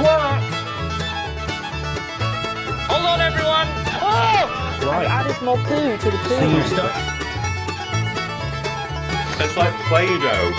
work! Hold on, everyone! Oh! Right. I added more poo to the poo. So you start. It's like Play-Doh.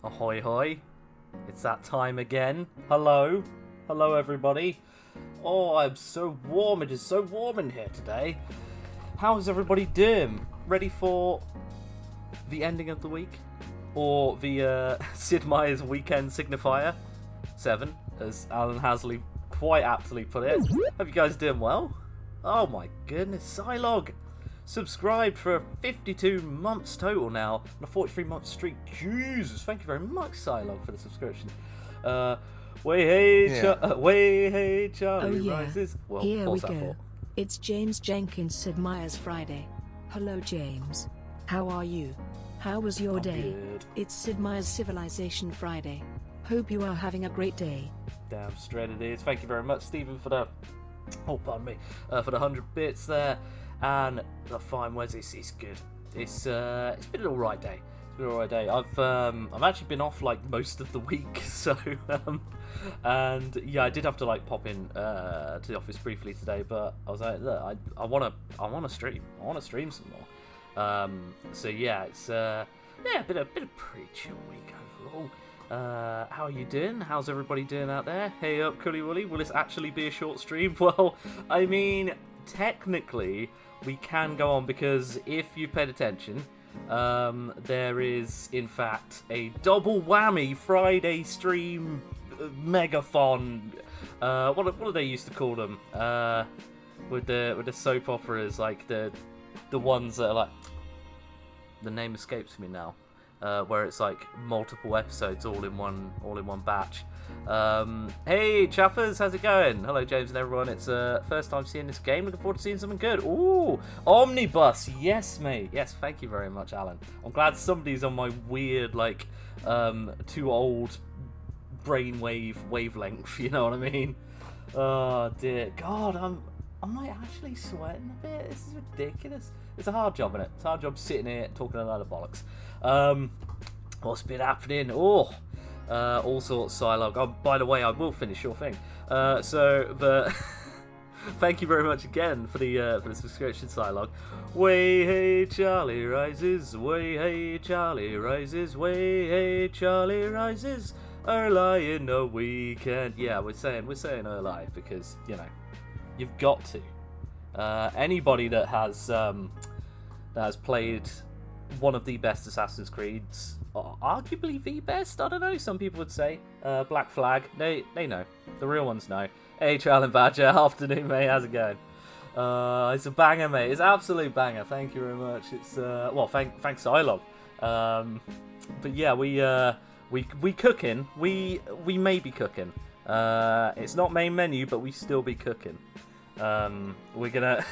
Ahoy hoy, it's that time again. Hello everybody. Oh, I'm so warm, it is so warm in here today. How's everybody doing? Ready for the ending of the week? Or the Sid Meier's weekend signifier? 7, as Alan Hasley quite aptly put it. Hope you guys doing well? Oh my goodness, Psylog! Subscribed for 52 months total now, on a 43-month streak. Jesus, thank you very much, Psylog, for the subscription. Way hey Charlie rises. Well, here we go. It's James Jenkins, Sid Meier's Friday. Hello, James. How are you? How was your day? Good. It's Sid Meier's Civilization Friday. Hope you are having a great day. Damn straight it is. Thank you very much, Stephen, for the for the 100 bits there. And the fine Wes, it's good. It's been an alright day. It's been an alright day. I've actually been off like most of the week, so and yeah, I did have to like pop in to the office briefly today, but I was like, look, I wanna stream. I wanna stream some more. So yeah, it's been a pretty chill week overall. How are you doing? How's everybody doing out there? Hey up, Cully Wooly. Will this actually be a short stream? Well, I mean, technically we can go on, because if you've paid attention, there is in fact a double whammy Friday stream megathon. What do they used to call them? With the soap operas, like the ones that are like, the name escapes me now. Where it's like multiple episodes all in one batch. Hey chappers, how's it going? Hello James and everyone. It's first time seeing this game. Looking forward to seeing something good. Ooh, Omnibus. Yes, mate. Yes, thank you very much, Alan. I'm glad somebody's on my weird like too old brainwave wavelength. You know what I mean? Oh dear God, I'm like actually sweating a bit. This is ridiculous. It's a hard job, isn't it? It's a hard job sitting here talking a lot of bollocks. What's been happening? All sorts of Psylog. Oh, by the way, I will finish your thing. Thank you very much again for the subscription, Psylog. Way hey Charlie rises, way hey Charlie rises, way hey Charlie rises. Early in the weekend. Yeah, we're saying early because you know you've got to. Anybody that has played one of the best Assassin's Creeds, arguably the best, I don't know, some people would say, Black Flag, they know, the real ones know. Hey Charlie Badger, afternoon mate, how's it going? It's a banger mate, it's an absolute banger, thank you very much. It's, thanks Psylog. But yeah, we cooking, we may be cooking. It's not main menu, but we still be cooking. We're gonna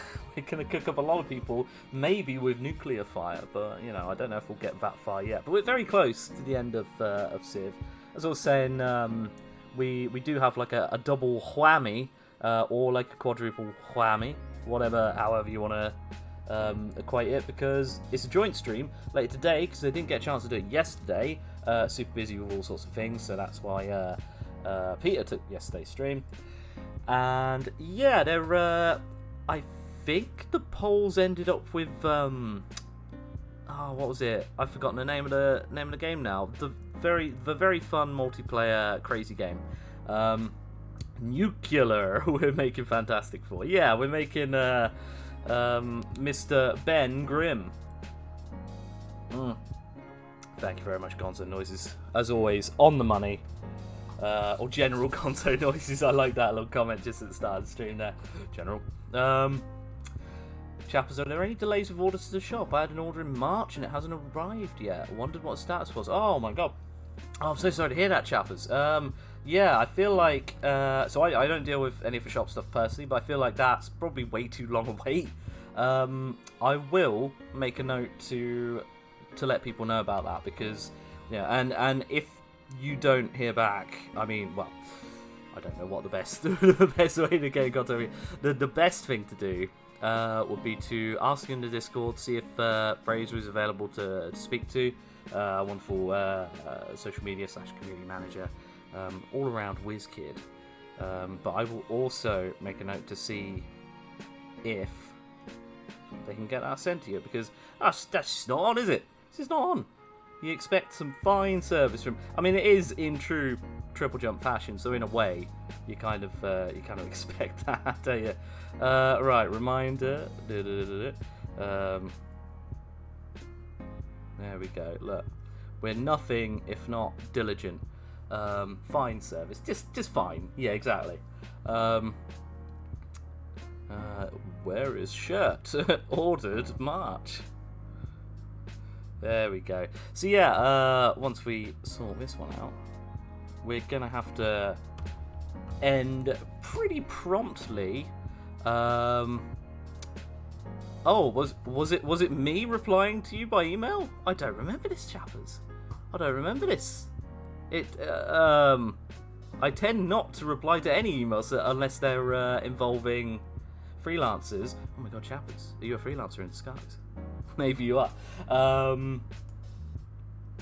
cook up a lot of people, maybe with nuclear fire, but you know, I don't know if we'll get that far yet. But we're very close to the end of Civ. As I was saying, we do have like a double whammy, or like a quadruple whammy, however you want to equate it, because it's a joint stream later today, because I didn't get a chance to do it yesterday. Super busy with all sorts of things, so that's why Peter took yesterday's stream. And yeah, I think the polls ended up with what was it? I've forgotten the name of the game now. The very fun multiplayer crazy game. Nuclear. We're making Fantastic Four. Yeah, we're making Mr. Ben Grimm. Thank you very much, Gonzo Noises. As always, on the money. Or General Gonzo Noises. I like that little comment just at the start of the stream there. General. Chappers, are there any delays with orders to the shop? I had an order in March and it hasn't arrived yet. I wondered what the status was. Oh my god. Oh, I'm so sorry to hear that, Chappers. Yeah, I feel like... so I don't deal with any of the shop stuff personally, but I feel like that's probably way too long a wait. I will make a note to let people know about that, because and if you don't hear back, I mean, well, I don't know what the best the best way to get in contact with me. The best thing to do would be to ask in the Discord, see if Fraser is available to speak to. A wonderful social media / community manager, all around whiz kid. But I will also make a note to see if they can get that sent to you, because that's just not on, is it? This is not on. You expect some fine service from. I mean, it is in true TripleJump fashion, so in a way, you kind of expect that, don't you? Right, reminder. There we go. Look, we're nothing if not diligent. Fine service, just fine. Yeah, exactly. Where is shirt? Ordered March. There we go. So yeah, once we sort this one out, we're gonna have to end pretty promptly. Oh, was it me replying to you by email? I don't remember this, chappers. I don't remember this. I tend not to reply to any emails unless they're involving freelancers. Oh my god, chappers, are you a freelancer in disguise? Maybe you are.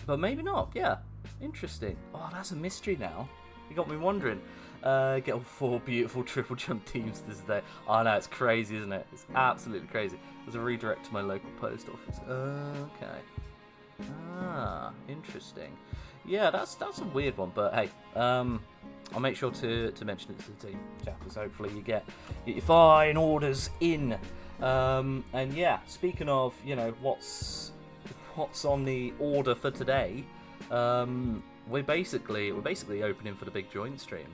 But maybe not, yeah. Interesting. Oh, that's a mystery now. You got me wondering. Get all 4 beautiful TripleJump teams this day. Oh no, it's crazy, isn't it? It's absolutely crazy. There's a redirect to my local post office. Okay. Ah, interesting. Yeah, that's a weird one, but hey, I'll make sure to mention it to the team, chappers. Hopefully you get your fine orders in. And yeah, speaking of, what's on the order for today, we're basically opening for the big joint stream.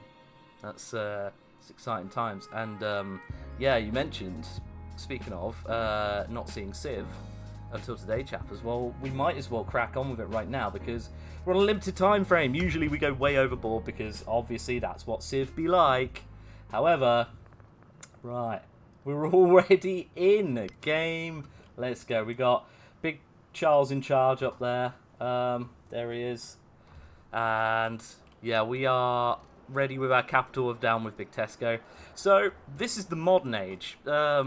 That's it's exciting times. And yeah, you mentioned, speaking of not seeing Civ until today, chappers. Well, we might as well crack on with it right now, because we're on a limited time frame. Usually we go way overboard, because obviously that's what Civ be like. However, right, we're already in a game. Let's go. We got Big Charles in charge up there. There he is. And yeah, we are ready with our capital of Down with Big Tesco. So this is the modern age. As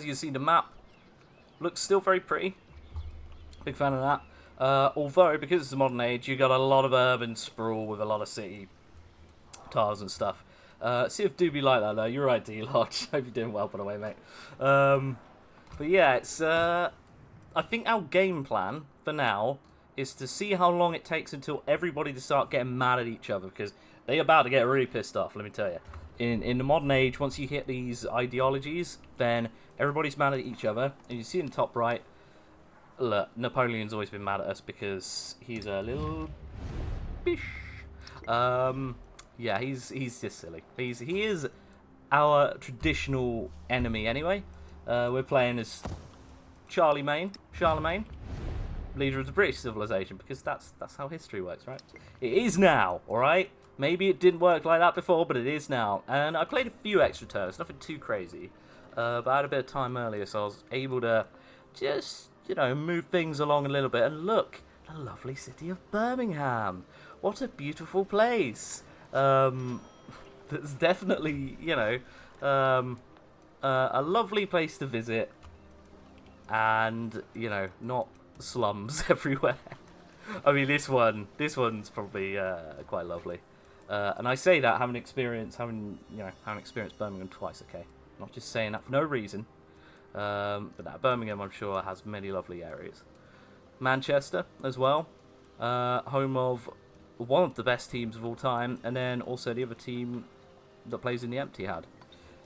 you can see, the map looks still very pretty. Big fan of that. Although, because it's the modern age, you got a lot of urban sprawl with a lot of city tiles and stuff. See if do be like that though. You're right, D-Lodge. Hope you're doing well, by the way, mate. But yeah, it's I think our game plan for now is to see how long it takes until everybody to start getting mad at each other, because they're about to get really pissed off, let me tell you. In the modern age, once you hit these ideologies, then everybody's mad at each other. And you see in the top right, look, Napoleon's always been mad at us because he's a little bish. Yeah, he's just silly. He is our traditional enemy anyway. We're playing as Charlemagne, leader of the British civilization, because that's how history works, right? It is now, all right? Maybe it didn't work like that before, but it is now. And I played a few extra turns, nothing too crazy. But I had a bit of time earlier, so I was able to just, move things along a little bit. And look, the lovely city of Birmingham. What a beautiful place. That's definitely, a lovely place to visit. And, not slums everywhere. I mean, this one's probably quite lovely. And I say that having experienced Birmingham twice. Okay, not just saying that for no reason. But that Birmingham, I'm sure, has many lovely areas. Manchester as well, home of one of the best teams of all time, and then also the other team that plays in the Emptyhad.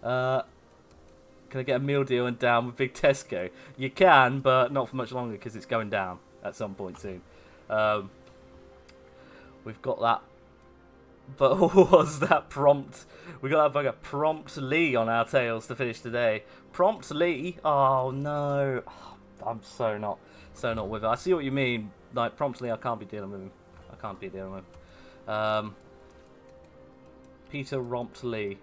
Can I get a meal deal and down with Big Tesco? You can, but not for much longer, because it's going down at some point soon. We've got that. But what was that prompt? We got that bugger promptly on our tails to finish today. Promptly? Oh no. I'm so not with it. I see what you mean. Like, promptly I can't be dealing with him. Peter Romptley.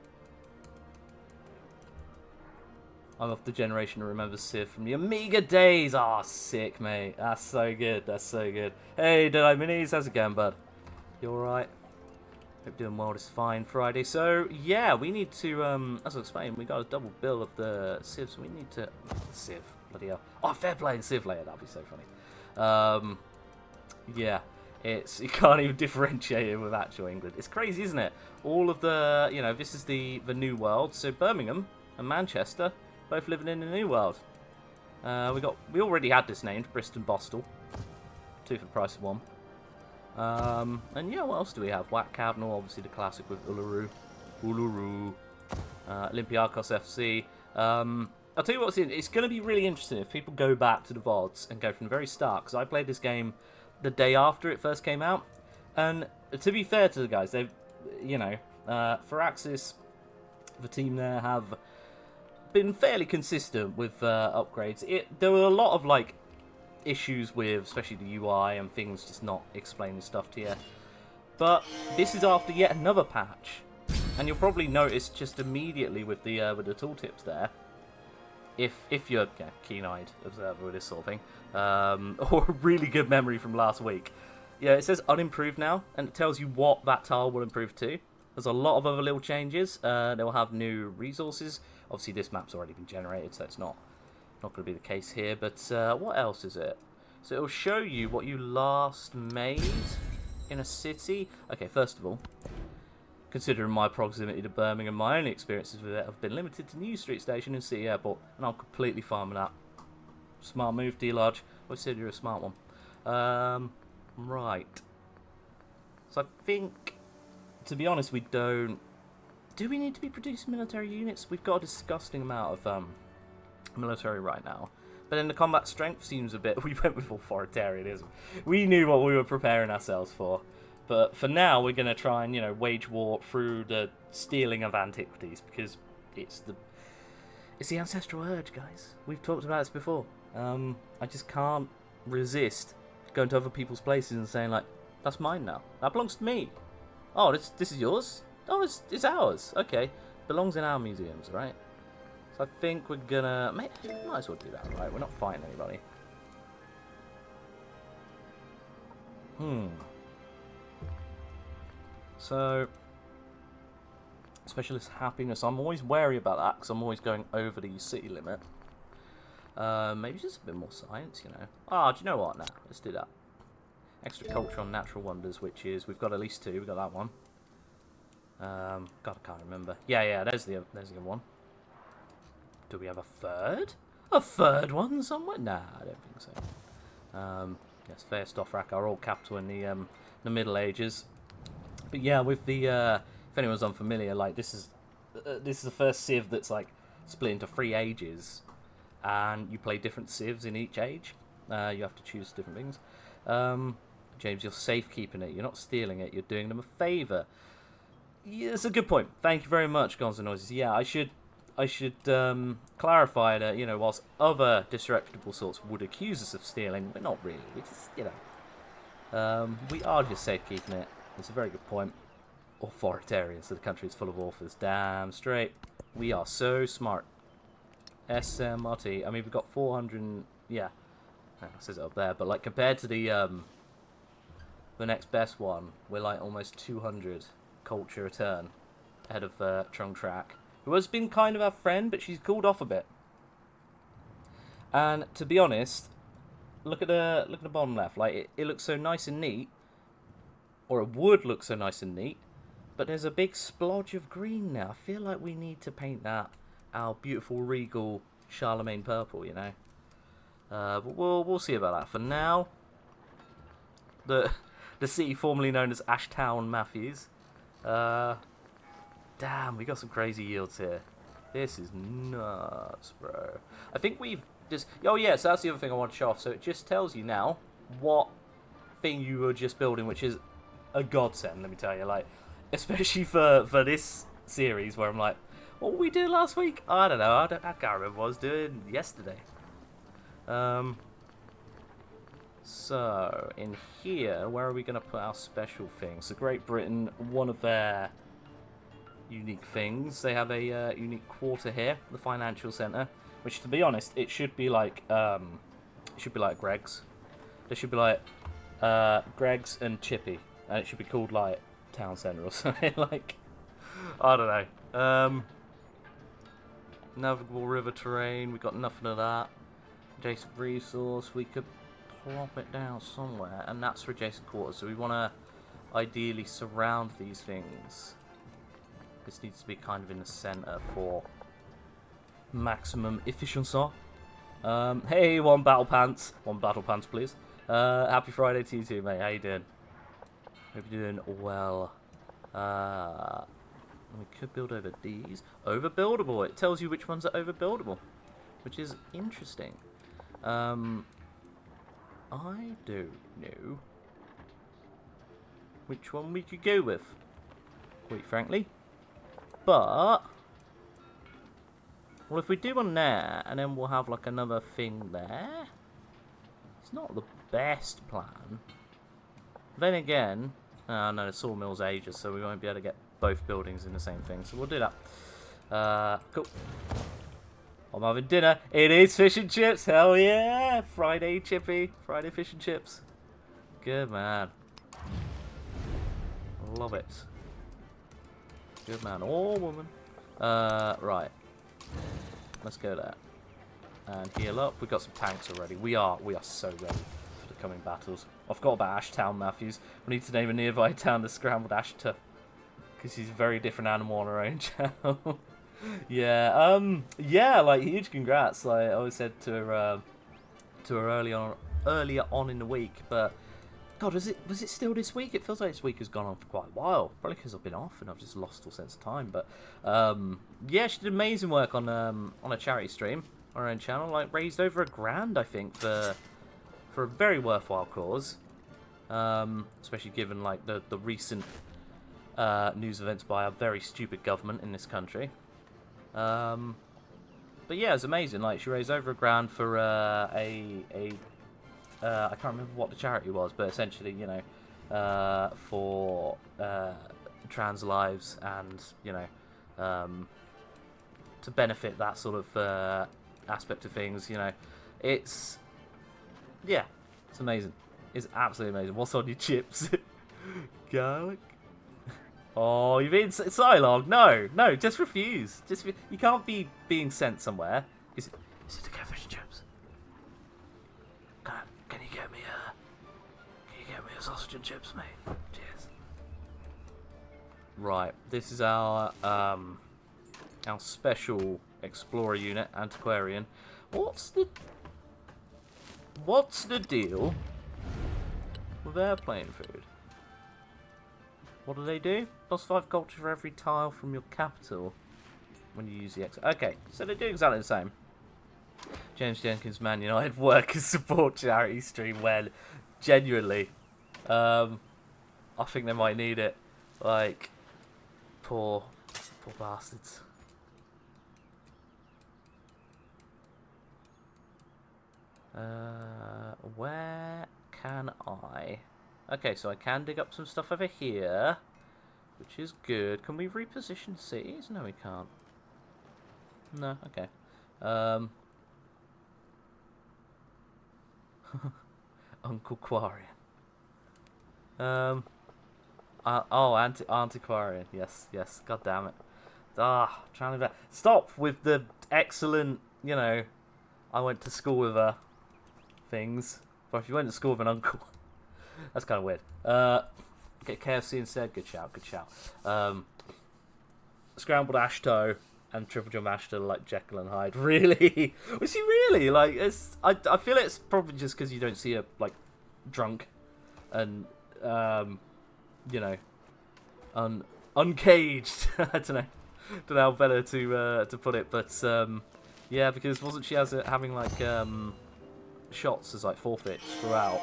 I'm of the generation who remembers Civ from the Amiga days. Ah, sick, mate. That's so good. That's so good. Hey, Did I Minis? How's it going, bud? You alright? Hope you're doing well this fine Friday. So, yeah, we need to, as I was explaining, we got a double bill of the Civs. We need to... Civ. Bloody hell. Oh, fair play in Civ later. That'd be so funny. Yeah. You can't even differentiate it with actual England. It's crazy, isn't it? All of the, this is the new world. So Birmingham and Manchester, both living in the new world. We already had this named, Bristol Boston. 2 for the price of 1. And yeah, what else do we have? Whack Cardinal, obviously the classic with Uluru. Olympiacos FC. I'll tell you what's in. It's going to be really interesting if people go back to the VODs and go from the very start, because I played this game the day after it first came out, and to be fair to the guys, they've, Firaxis, the team there, have been fairly consistent with upgrades. There were a lot of issues with, especially the UI and things just not explaining stuff to you. But this is after yet another patch, and you'll probably notice just immediately with the tooltips there, if you're a keen-eyed observer with this sort of thing, or a really good memory from last week. Yeah, it says unimproved now, and it tells you what that tile will improve to. There's a lot of other little changes. They'll have new resources. Obviously, this map's already been generated, so it's not going to be the case here. But what else is it? So it'll show you what you last made in a city. Okay, first of all, considering my proximity to Birmingham, my only experiences with it have been limited to New Street Station and City Airport, and I'm completely fine with that. Smart move, D-Large. I said you're a smart one. Right. So I think, to be honest, we don't... Do we need to be producing military units? We've got a disgusting amount of military right now. But then the combat strength seems a bit... We went with authoritarianism. We knew what we were preparing ourselves for. But for now, we're going to try and, wage war through the stealing of antiquities, because it's the ancestral urge, guys. We've talked about this before. I just can't resist going to other people's places and saying, that's mine now. That belongs to me. Oh, this is yours? Oh, it's ours. Okay. Belongs in our museums, right? So I think we're gonna... Might as well do that, right? We're not fighting anybody. So, specialist happiness. I'm always wary about that because I'm always going over the city limit. Maybe just a bit more science, do you know what? Nah, let's do that. Extra culture on natural wonders, which is, we've got at least 2. We've got that one. God, I can't remember. Yeah, there's the other one. Do we have a third? A third one somewhere? Nah, I don't think so. Yes, fair Stoffrak, our old capital in the Middle Ages. But yeah, with the if anyone's unfamiliar, this is the first Civ that's split into 3 ages, and you play different Civs in each age. You have to choose different things. James, you're safekeeping it. You're not stealing it. You're doing them a favour. Yeah, that's a good point. Thank you very much, Guns and Noises. Yeah, I should clarify that whilst other disreputable sorts would accuse us of stealing, we're not really. We just we are just safekeeping it. It's a very good point. Authoritarian, so the country is full of authors. Damn straight. We are so smart. SMRT. I mean, we've got 400. Yeah, it says it up there. But compared to the next best one, we're almost 200 culture a turn ahead of Trung Track, who has been kind of our friend, but she's cooled off a bit. And to be honest, look at the bottom left. It looks so nice and neat. Or it would look so nice and neat, but there's a big splodge of green now. I feel like we need to paint that our beautiful regal Charlemagne purple, But we'll see about that. For now, the city formerly known as Ashtown Matthews. Damn, we got some crazy yields here. This is nuts, bro. I think we've just... Oh yeah, so that's the other thing I want to show off. So it just tells you now what thing you were just building, which is a godsend, let me tell you. Especially for this series where I'm what we did last week? I don't know. I can't remember what I was doing yesterday. So in here, where are we going to put our special things? So Great Britain, one of their unique things. They have a unique quarter here, the financial centre. which, to be honest, it should be like Greg's. There should be like Greg's and Chippy, and it should be called like Town Centre or something. Like, I don't know. Navigable river terrain. We got nothing of that. Adjacent resource. We could plop it down somewhere, and that's for adjacent quarters. So we want to ideally surround these things. This needs to be kind of in the centre for maximum efficiency. Hey, one battle pants, please. Happy Friday to you too, mate. How you doing? Hope you're doing well. We could build over these. Overbuildable. It tells you which ones are overbuildable, which is interesting. I don't know which one we could go with, quite frankly. But well, if we do one there, and then we'll have like another thing there, it's not the best plan. Then again, no, the sawmill's ages, so we won't be able to get both buildings in the same thing. So we'll do that. Cool. I'm having dinner. It is fish and chips. Hell yeah! Friday chippy. Friday fish and chips. Good man. Love it. Good man or woman. Right. Let's go there. And heal up. We've got some tanks already. We are so ready for the coming battles. I forgot about Ashtown, Matthews. We need to name a nearby town the Scrambled Ashton, because he's a very different animal on our own channel. Yeah, like, huge congrats. Like I always said to her earlier on in the week, but God, was it still this week? It feels like this week has gone on for quite a while. Probably because I've been off and I've just lost all sense of time. But yeah, she did amazing work on a charity stream on her own channel. Like, raised over £1,000, I think, for a very worthwhile cause. Especially given like the recent news events by a very stupid government in this country. But yeah, it's amazing. Like, she raised over £1,000 for I can't remember what the charity was, but essentially, you know, for trans lives, and you know, to benefit that sort of aspect of things. You know, it's amazing. It's absolutely amazing. What's on your chips? Garlic. Oh, you've been Cylog? No, just refuse. You can't be being sent somewhere. Is it the fish and chips? Can you get me a sausage and chips, mate? Cheers. Right, this is our special explorer unit, antiquarian. What's the deal with airplane food? What do they do? +5 culture for every tile from your capital when you use the X. Okay, so they do exactly the same. James Jenkins, Man United workers support charity stream. Well, genuinely, I think they might need it. Like, poor bastards. Where can I? Okay, so I can dig up some stuff over here, which is good. Can we reposition cities? No, we can't. No, okay. Uncle Quarian. Antiquarian. Yes. God damn it. Trying to stop with the excellent, you know, I went to school with her things. But if you went to school with an uncle, that's kind of weird. Get KFC instead. Good shout. Scrambled Ashto and TripleJump Ashton like Jekyll and Hyde. Really? Was he really? Like, it's. I feel it's probably just because you don't see her like drunk and you know, uncaged. I don't know how better to put it, but yeah, because wasn't she having like shots as like forfeits throughout?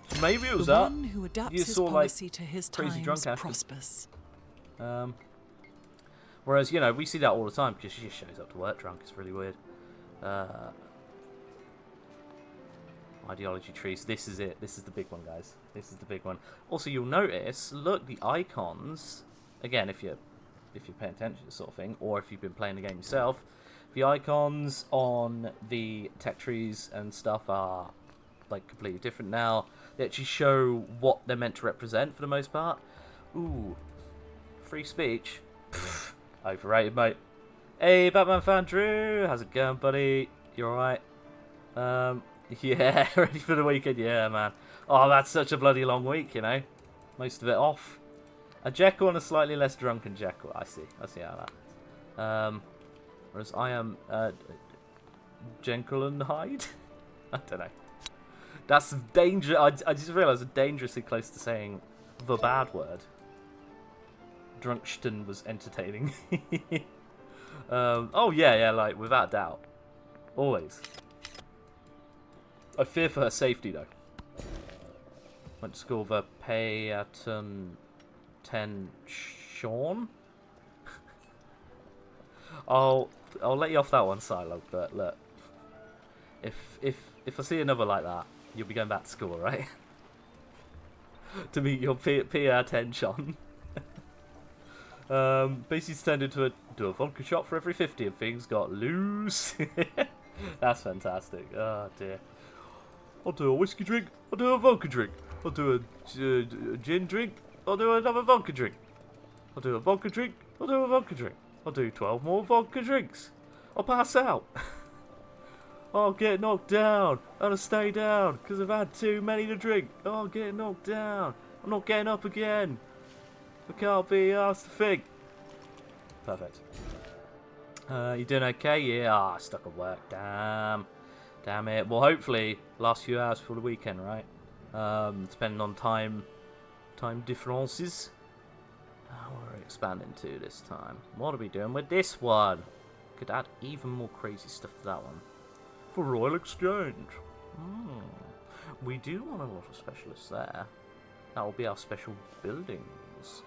So maybe it was the that. One who adapts You his saw policy like to his crazy times drunk Ashton. prospers. Whereas, you know, we see that all the time because she just shows up to work drunk. It's really weird. Ideology trees. This is it. This is the big one, guys. This is the big one. Also, you'll notice, look, the icons. Again, if you're paying attention to this sort of thing, or if you've been playing the game yourself, The icons on the tech trees and stuff are like completely different now. They actually show what they're meant to represent for the most part. Ooh, free speech. Pfft, overrated, mate. Hey, Batman fan Drew, how's it going, buddy? You alright? Yeah, ready for the weekend? Yeah, man. Oh, that's such a bloody long week, you know. Most of it off. A Jekyll and a slightly less drunken Jekyll. I see how that is. Whereas I am Jekyll and Hyde. I don't know. That's danger. I just realised I'm dangerously close to saying the bad word. Drunksten was entertaining. Oh yeah, like without doubt, always. I fear for her safety though. Went to school with Payton Sean. I'll let you off that one, Silo. But look, if I see another like that, you'll be going back to school, right? To meet your Payton Sean. Basically turned into a vodka shot for every 50 and things got loose. That's fantastic. Oh dear. I'll do a whiskey drink, I'll do a vodka drink, I'll do a gin drink, I'll do another vodka drink, I'll do a vodka drink, I'll do a vodka drink, I'll do 12 more vodka drinks, I'll pass out, I'll get knocked down, I'll stay down because I've had too many to drink, I'll get knocked down, I'm not getting up again, I can't be asked to think. Perfect. You doing okay? Yeah, stuck at work, damn it. Well, hopefully, last few hours for the weekend, right? Depending on time differences. What are we expanding to this time? What are we doing with this one? Could add even more crazy stuff to that one. For Royal Exchange. We do want a lot of specialists there. That will be our special buildings.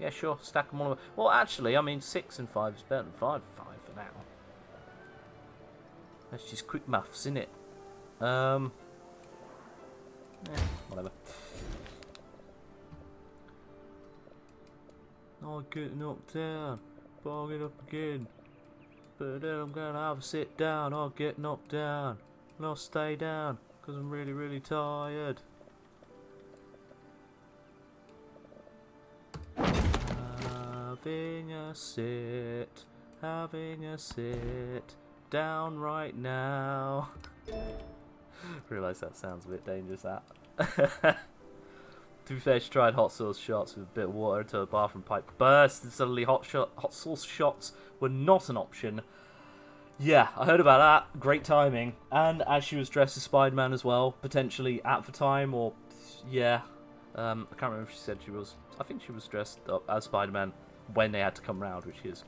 Yeah, sure, stack them all. Well, actually, I mean, 6 and 5 is better than 5 and 5 for now. That's just quick maths, innit? Whatever. I'll get knocked down, but I'll get up again. But then I'm gonna have a sit down, I'll get knocked down. And I'll stay down, because I'm really, really tired. Having a sit down right now. Realise that sounds a bit dangerous, that. To be fair, she tried hot sauce shots with a bit of water until the bathroom pipe burst, and suddenly hot sauce shots were not an option. Yeah, I heard about that. Great timing. And as she was dressed as Spider-Man as well, potentially at the time, or yeah, I can't remember if she said she was. I think she was dressed up as Spider-Man when they had to come round, which is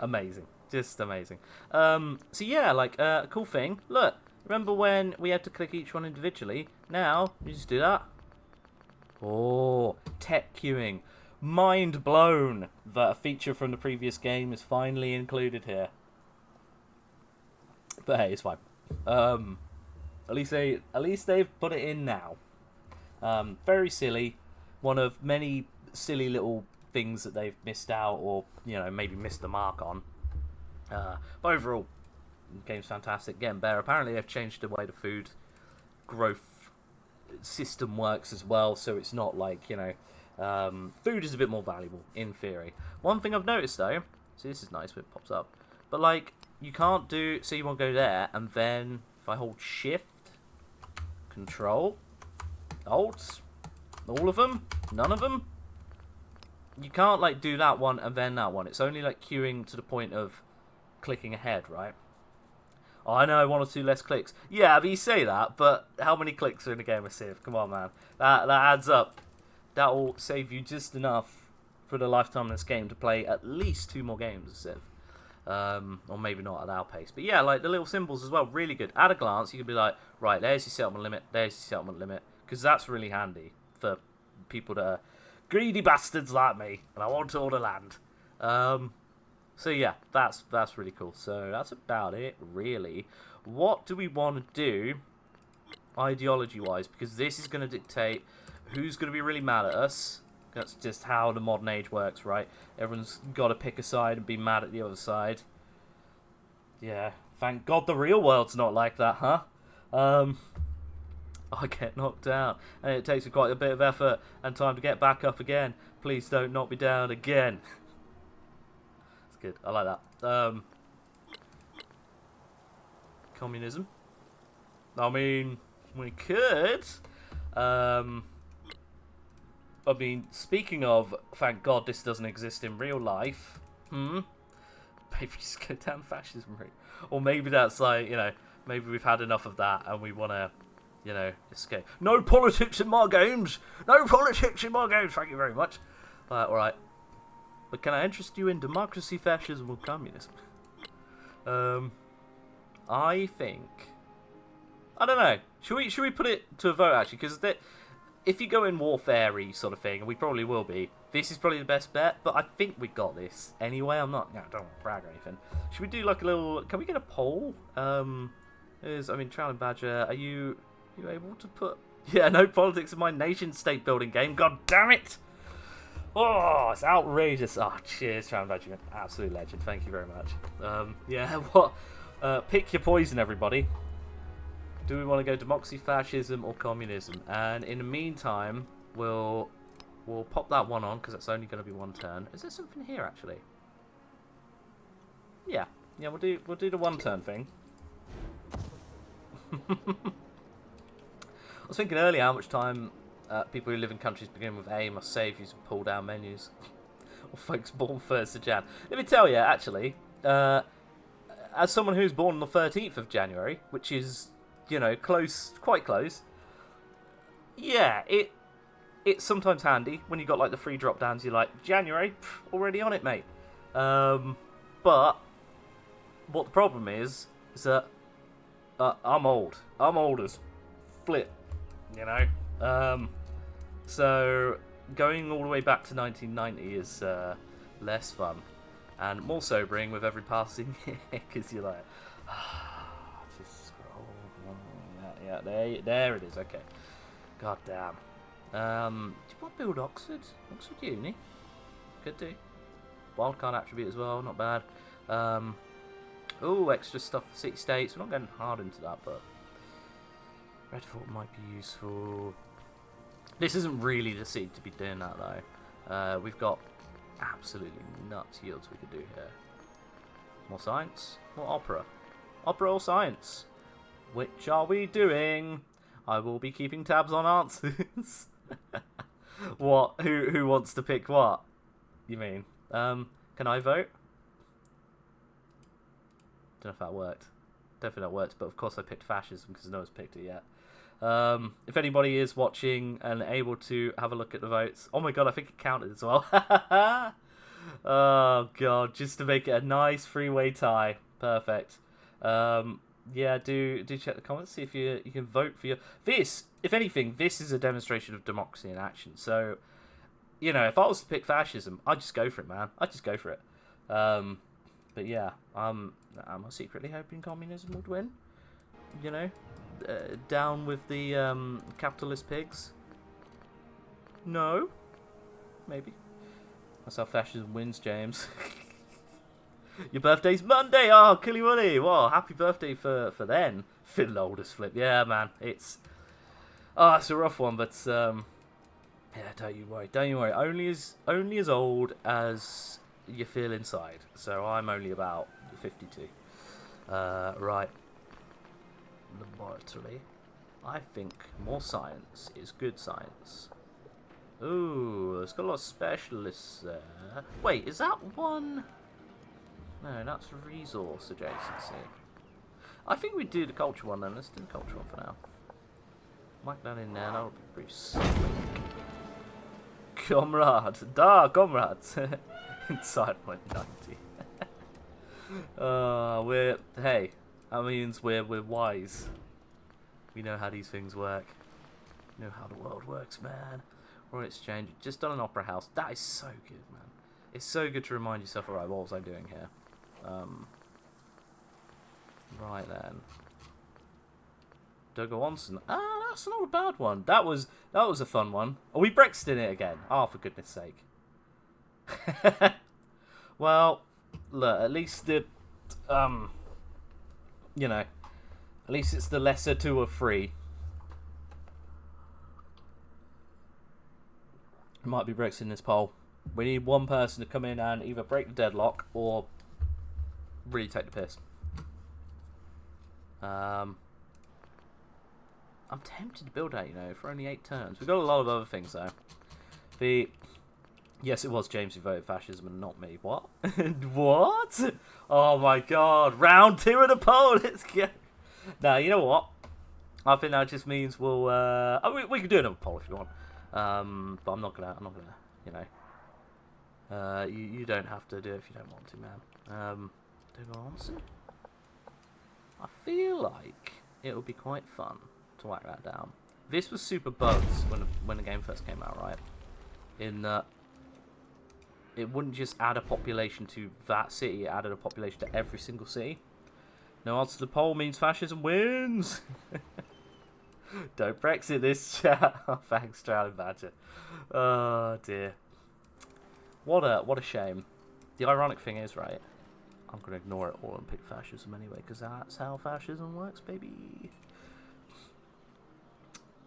amazing, just amazing. So yeah, like cool thing. Look, remember when we had to click each one individually? Now you just do that. Oh, tech queuing. Mind blown that a feature from the previous game is finally included here. But hey, it's fine. At least they've put it in now. Very silly. One of many silly little things that they've missed out, or maybe missed the mark on. But overall, the game's fantastic, getting better. Apparently, they've changed the way the food growth system works as well, so it's not like food is a bit more valuable in theory. One thing I've noticed though, see, this is nice when it pops up, but like you can't do. So you want to go there, and then if I hold Shift, Control, Alt, all of them, none of them. You can't like do that one and then that one. It's only like queuing to the point of clicking ahead, right? Oh, I know, 1 or 2 less clicks. Yeah, but you say that, but how many clicks are in a game of Civ? Come on, man. That adds up. That will save you just enough for the lifetime of this game to play at least 2 more games of Civ. Or maybe not at our pace. But yeah, like the little symbols as well, really good. At a glance, you can be like, right, there's your settlement limit, there's your settlement limit. Because that's really handy for people that are greedy bastards like me, and I want all the land. So yeah, that's really cool. So that's about it, really. What do we want to do, ideology-wise? Because this is going to dictate who's going to be really mad at us, That's just how the modern age works, right? Everyone's got to pick a side and be mad at the other side. Yeah, thank God the real world's not like that, huh? I get knocked down, and it takes quite a bit of effort and time to get back up again. Please don't knock me down again. It's good. I like that. Communism. I mean, we could. I mean, speaking of, thank God this doesn't exist in real life. Maybe just go down fascism route. Or maybe that's like, maybe we've had enough of that and we want to, escape. No politics in my games! No politics in my games! Thank you very much. Alright. But can I interest you in democracy, fascism, or communism? I think... I don't know. Should we put it to a vote, actually? Because if you go in warfare-y sort of thing, and we probably will be, this is probably the best bet, but I think we got this. Anyway, I'm not... No, don't brag or anything. Should we do like a little... Can we get a poll? Trowling Badger, are you able to put... Yeah, no politics in my nation-state building game. God damn it! Oh, it's outrageous. Oh, cheers, Trowling Badger. Absolute legend. Thank you very much. Yeah, what... pick your poison, everybody. Do we want to go democracy, fascism, or communism? And in the meantime, we'll pop that one on because that's only going to be one turn. Is there something here actually? Yeah, we'll do the one turn thing. I was thinking earlier how much time people who live in countries beginning with A must save using pull down menus. Or folks born 1st of Jan. Let me tell you, actually, as someone who's born on the 13th of January, which is close, quite close. Yeah, it's sometimes handy when you got like the free drop downs. You're like, January, already on it, mate. But what the problem is that I'm old. I'm old as flip, So going all the way back to 1990 is less fun and more sobering with every passing year because you're like. Yeah, there it is. Okay. God damn. Do you want to build Oxford? Oxford Uni? Could do. Wildcard attribute as well. Not bad. Extra stuff for city states. We're not going hard into that, but Redfort might be useful. This isn't really the seed to be doing that though. We've got absolutely nuts yields we could do here. More science. More opera. Opera or science? Which are we doing? I will be keeping tabs on answers. What? Who wants to pick what? You mean? Can I vote? Don't know if that worked. Don't think that worked, but of course I picked fascism because no one's picked it yet. If anybody is watching and able to have a look at the votes. Oh my god, I think it counted as well. Oh god, just to make it a nice three-way tie. Perfect. Yeah, do check the comments, see if you can vote for your... This, if anything, this is a demonstration of democracy in action. So, if I was to pick fascism, I'd just go for it, man. I'd just go for it. But yeah, am I secretly hoping communism would win? Down with the capitalist pigs? No? Maybe. That's how fascism wins, James. Your birthday's Monday! Oh, Killy Willy! Wow, happy birthday for then. Fiddle oldest flip. Yeah, man. It's a rough one, but yeah, don't you worry. Don't you worry. Only as old as you feel inside. So I'm only about 52. Right. Laboratory. I think more science is good science. Ooh, it's got a lot of specialists there. Wait, is that one? No, that's resource adjacency. I think we do the culture one then. Let's do the culture one for now. Whack that in there. That'll be pretty slick. Comrade. Comrades. Inside my 90. Hey, that means we're wise. We know how these things work. We know how the world works, man. Or exchange. Just done an opera house. That is so good, man. It's so good to remind yourself, alright, what was I doing here? Right then. Doug Onson. Ah, that's not a bad one. That was a fun one. Are we Brexiting it again? Oh, for goodness sake. Well, look, at least the, you know, at least it's the lesser two of three. We might be Brexiting this poll. We need one person to come in and either break the deadlock or really take the piss. I'm tempted to build that, you know, for only 8 turns. We've got a lot of other things, though. Yes, it was James who voted fascism and not me. What? What? Oh my god. Round 2 of the poll. Let's go. Now, you know what? I think that just means we'll... we can do another poll if you want. But I'm not gonna, you know... you don't have to do it if you don't want to, man. Do I answer? I feel like it would be quite fun to whack that down. This was super bugs when the game first came out, right? In that it wouldn't just add a population to that city, it added a population to every single city. No answer to the poll means fascism wins. Don't Brexit this chat. Oh, thanks, Drowning Badger. Oh dear. What a shame. The ironic thing is, right, I'm going to ignore it all and pick fascism anyway, because that's how fascism works, baby.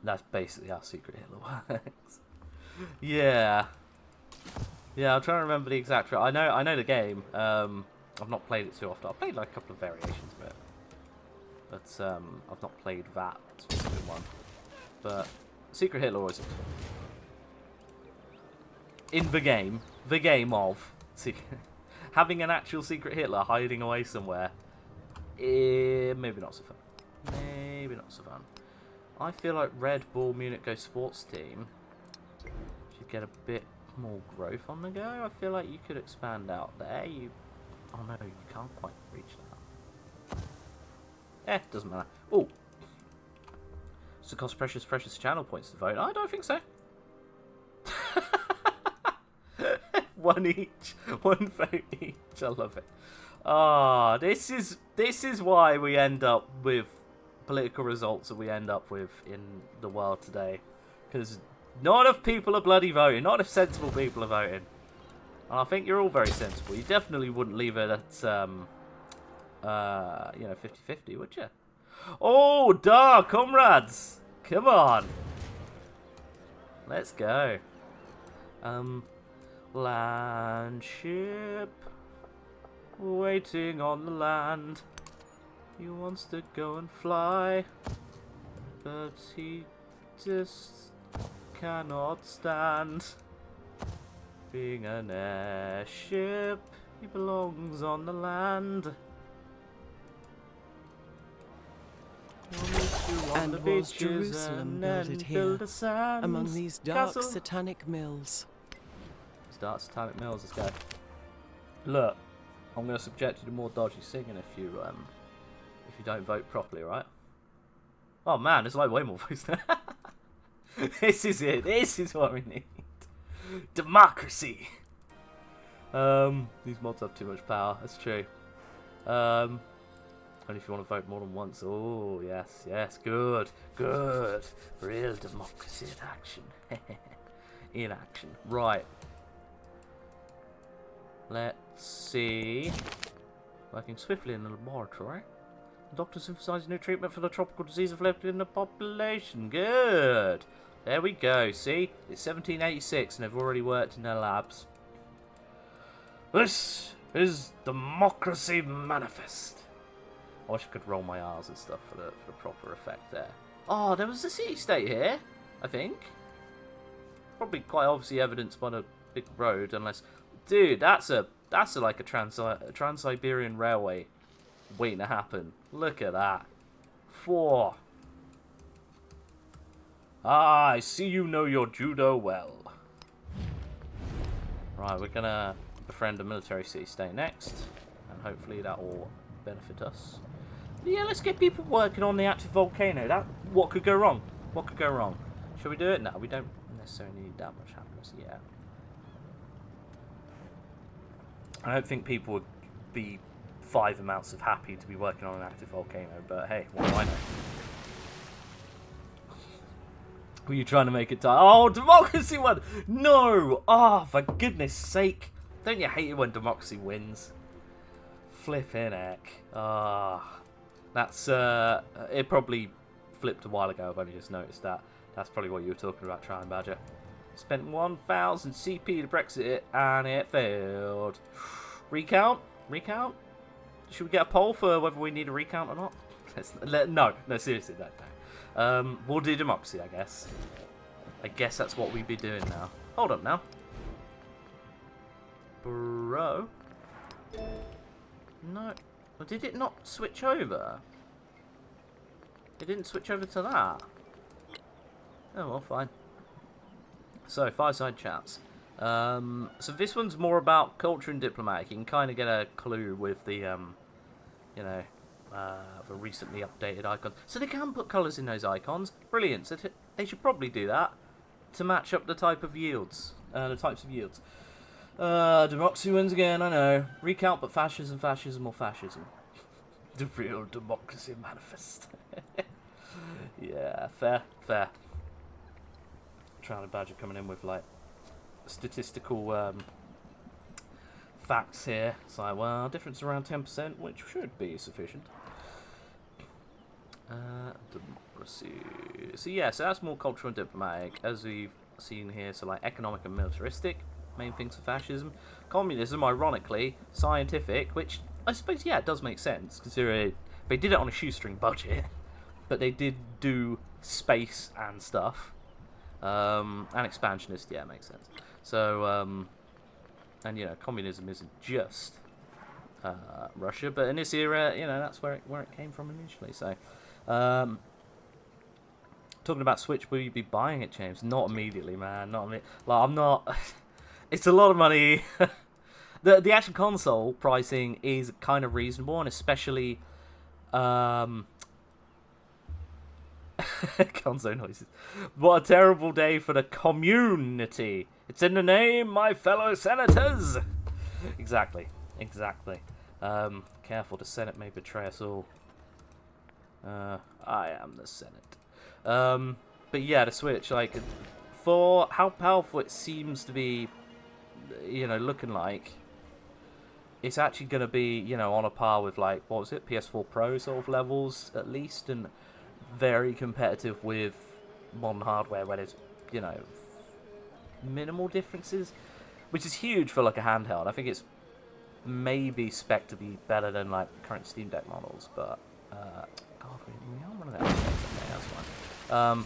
That's basically how Secret Hitler works. Yeah. Yeah, I'm trying to remember the exact... I know the game. I've not played it too often. I've played like a couple of variations of it. But I've not played that specific one. But Secret Hitler always looks fun. In the game of... having an actual Secret Hitler hiding away somewhere, maybe not so fun. Maybe not so fun. I feel like Red Bull Munich Go Sports Team should get a bit more growth on the go. I feel like you could expand out there. Oh no, you can't quite reach that. Doesn't matter. Oh, does it cost precious channel points to vote? I don't think so. One each, one vote each. I love it. Ah, this is why we end up with political results that we end up with in the world today, because not enough people are bloody voting. Not enough sensible people are voting. And I think you're all very sensible. You definitely wouldn't leave it at you know, 50-50, would you? Oh, da, comrades, come on, let's go. Land ship waiting on the land. He wants to go and fly, but he just cannot stand being an airship. He belongs on the land. And was Jerusalem builded here, among these dark satanic mills? Dark satanic mills, this guy. Look, I'm going to subject you to more dodgy singing if you don't vote properly, right? Oh man, there's like way more votes there. This is it. This is what we need. Democracy. These mods have too much power. That's true. Only if you want to vote more than once. Oh yes, yes, good, good. Real democracy in action. In action. Right. Let's see. Working swiftly in the laboratory. The doctors synthesizing new treatment for the tropical disease afflicted in the population. Good. There we go. See? It's 1786 and they've already worked in their labs. This is Democracy Manifest. I wish I could roll my R's and stuff for the proper effect there. Oh, there was a city-state here, I think. Probably quite obviously evidenced by the big road, unless... Dude, that's like a Trans-Siberian Railway waiting to happen. Look at that. 4. Ah, I see you know your judo well. Right, we're gonna befriend a military city-state next, and hopefully that will benefit us. But yeah, let's get people working on the active volcano. What could go wrong? What could go wrong? Shall we do it? No, we don't necessarily need that much happiness yet. I don't think people would be 5 amounts of happy to be working on an active volcano, but hey, what do I know? Were you trying to make it die? Oh, democracy won! No! Oh, for goodness sake. Don't you hate it when democracy wins? Flippin' heck. Ah. That's, it probably flipped a while ago. I've only just noticed that. That's probably what you were talking about, Trying Badger. Spent 1,000 CP to Brexit it, and it failed. Recount? Recount? Should we get a poll for whether we need a recount or not? No, seriously, no. We'll do democracy, I guess. I guess that's what we'd be doing now. Hold up now. Bro. No. Well, did it not switch over? It didn't switch over to that. Oh, well, fine. So, fireside chats. So this one's more about culture and diplomatic. You can kind of get a clue with the, you know, the recently updated icons. So they can put colours in those icons. Brilliant. So they should probably do that to match up the type of yields. The types of yields. Democracy wins again, I know. Recount, but fascism, fascism, or fascism. The real democracy manifest. Yeah, fair, fair. Trying to Badger coming in with, like, statistical facts here. It's like, well, difference around 10%, which should be sufficient. Democracy. So yeah, so that's more cultural and diplomatic, as we've seen here. So like economic and militaristic, main things for fascism. Communism, ironically, scientific, which I suppose, yeah, it does make sense, considering they did it on a shoestring budget, but they did do space and stuff. And expansionist, yeah, makes sense. So, and you know, communism isn't just Russia, but in this era, you know, that's where it came from initially. So, talking about Switch, will you be buying it, James? Not immediately, man. Not like I'm not. It's a lot of money. The actual console pricing is kind of reasonable, and especially console noises. What a terrible day for the community. It's in the name, my fellow senators. Exactly. Careful, the Senate may betray us all. I am the Senate. But yeah, the Switch, like, for how powerful it seems to be, you know, looking like, it's actually going to be, you know, on a par with, like, what was it, PS4 Pro sort of levels, at least, and very competitive with modern hardware where there's, you know, minimal differences, which is huge for, like, a handheld. I think it's maybe spec to be better than, like, current Steam Deck models, but, God, we are one of those. Okay, that's fine.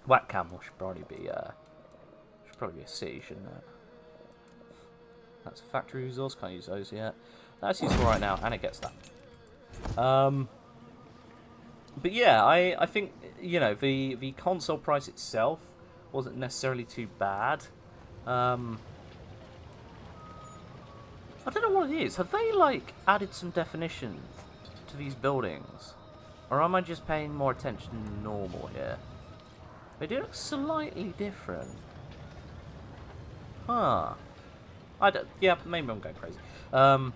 Webcam should probably be a C, shouldn't it? That's a factory resource, can't use those yet. That's useful right now, and it gets that. But yeah, I think, you know, the console price itself wasn't necessarily too bad. I don't know what it is. Have they, like, added some definition to these buildings? Or am I just paying more attention than normal here? They do look slightly different. Huh. Yeah, maybe I'm going crazy. But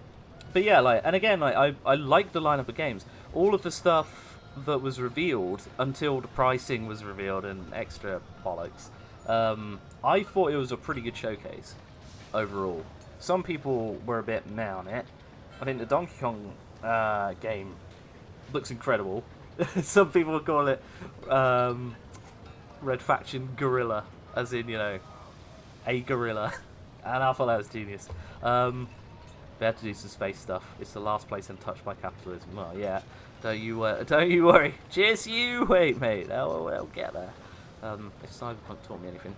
yeah, like, and again, like, I like the lineup of games. All of the stuff that was revealed until the pricing was revealed and extra bollocks. I thought it was a pretty good showcase overall. Some people were a bit meh on it. I think the Donkey Kong game looks incredible. Some people would call it Red Faction Gorilla, as in, you know, a gorilla. And I thought that was genius. They had to do some space stuff. It's the last place untouched by capitalism. Well, yeah. Don't you worry. Just you wait, mate. We'll get there. If Cyberpunk taught me anything.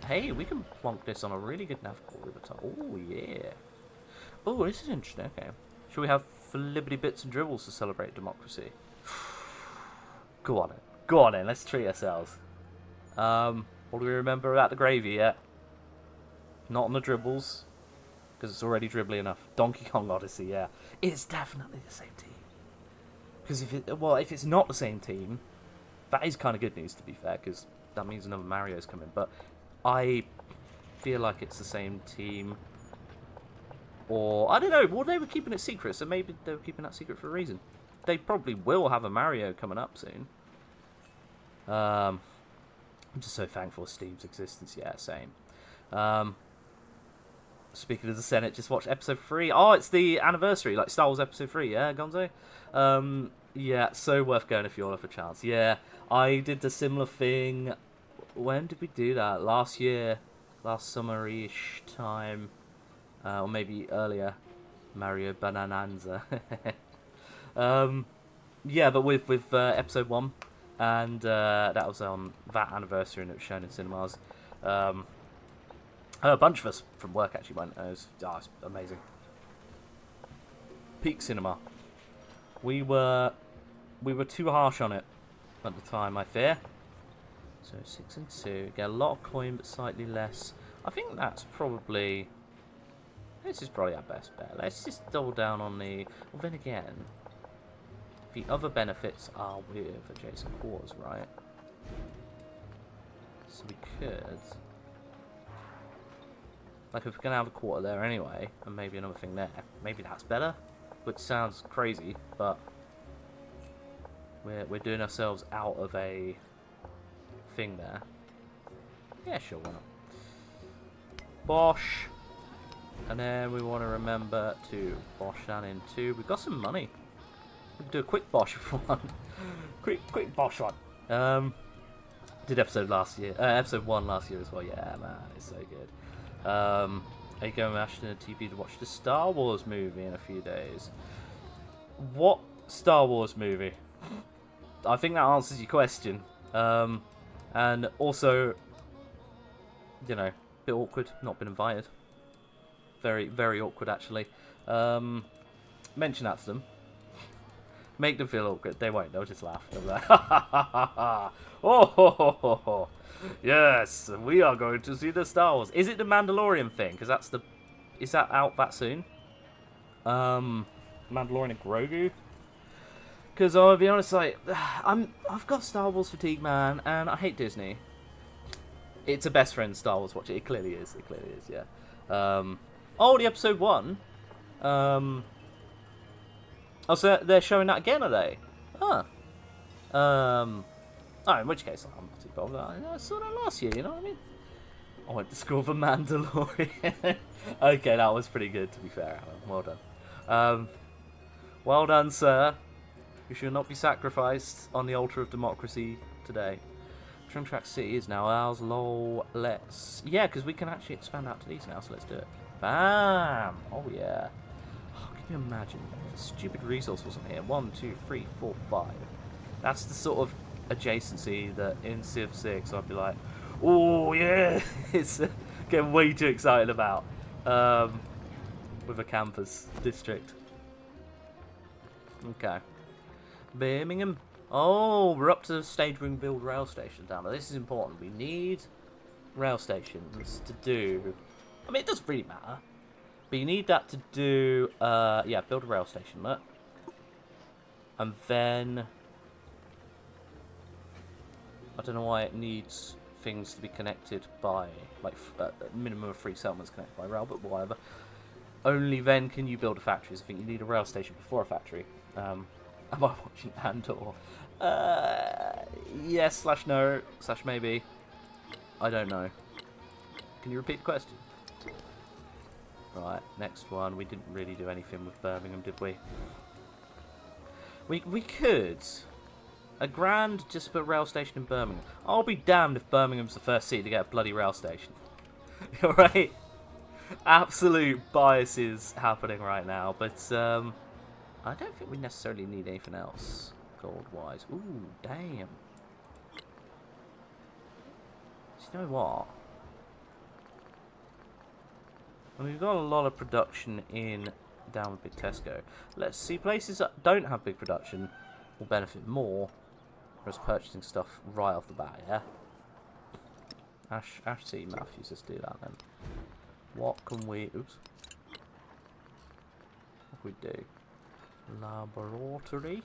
Hey, we can plonk this on a really good nav core at the top. Oh, yeah. Oh, this is interesting. Okay. Should we have Liberty Bits and Dribbles to celebrate democracy? Go on it. Go on in. Let's treat ourselves. What do we remember about the gravy yet? Not on the dribbles, because it's already dribbly enough. Donkey Kong Odyssey, yeah. It's definitely the same team. Because if it's not the same team, that is kind of good news, to be fair, because that means another Mario's coming. But I feel like it's the same team. Or, I don't know, well, they were keeping it secret, so maybe they were keeping that secret for a reason. They probably will have a Mario coming up soon. I'm just so thankful for Steam's existence. Yeah, same. Speaking of the Senate, just watched episode 3. Oh, it's the anniversary, like Star Wars episode 3, yeah, Gonzo? Yeah, so worth going if you all have a chance. Yeah, I did the similar thing. When did we do that? Last year. Last summer-ish time. Or maybe earlier. Mario Bananza. Yeah, but with episode 1. And that was on that anniversary and it was shown in cinemas. A bunch of us from work actually went. It was amazing. Peak cinema. We were too harsh on it at the time, I fear. So 6 and 2. Get a lot of coin, but slightly less. I think that's probably. This is probably our best bet. Let's just double down on the. Well, then again, the other benefits are with adjacent cores, right? So we could. Like, if we're going to have a quarter there anyway, and maybe another thing there, maybe that's better. Which sounds crazy, but we're doing ourselves out of a thing there. Yeah, sure, why not? Bosh. And then we want to remember to bosh that in too. We've got some money. We can do a quick bosh one. quick bosh one. Did episode 1 last year as well. Yeah, man, it's so good. Are you going to Ashton and TP to watch the Star Wars movie in a few days? What Star Wars movie? I think that answers your question. And also, you know, a bit awkward, not been invited. Very, very awkward, actually. Mention that to them. Make them feel awkward. They won't. They'll just laugh. They'll be like, ha ha ha ha ha. Oh, ho, ho, ho, ho. Yes, we are going to see the Star Wars. Is it the Mandalorian thing? Because that's the. Is that out that soon? Mandalorian and Grogu. Because I'll be honest, like, I've got Star Wars fatigue, man, and I hate Disney. It's a best friend Star Wars watch. It clearly is. It clearly is. Yeah. Oh, the episode 1. Oh, so they're showing that again, are they? Huh. Oh, in which case, I'm not too bothered. I saw that last year, you know what I mean? I went to school for Mandalorian. Okay, that was pretty good, to be fair, Alan. Well done. Well done, sir. You should not be sacrificed on the altar of democracy today. Trim Track City is now ours. Lol, let's. Yeah, because we can actually expand out to these now, so let's do it. Bam! Oh, yeah. Oh, can you imagine? If the stupid resource wasn't here. 1, 2, 3, 4, 5. That's the sort of adjacency that in Civ 6 I'd be like, oh, yeah! It's getting way too excited about. With a campus district. Okay. Birmingham. Oh, we're up to stage where we can build rail stations down there. This is important. We need rail stations to do. I mean, it doesn't really matter. But you need that to do. Yeah, build a rail station. Look. And then. I don't know why it needs things to be connected by. Like, a minimum of 3 settlements connected by rail, but whatever. Only then can you build a factory. So I think you need a rail station before a factory. Am I watching Andor? Yes, /no, /maybe. I don't know. Can you repeat the question? Right, next one. We didn't really do anything with Birmingham, did we? We could. A grand just for a rail station in Birmingham. I'll be damned if Birmingham's the first city to get a bloody rail station. Alright? Absolute biases happening right now, but I don't think we necessarily need anything else gold-wise. Ooh, damn. So you know what? I mean, we've got a lot of production in down with Big Tesco. Let's see, places that don't have big production will benefit more from us purchasing stuff right off the bat, yeah? Ash C. Matthews, let's do that then. What can we... Oops. What can we do? Laboratory,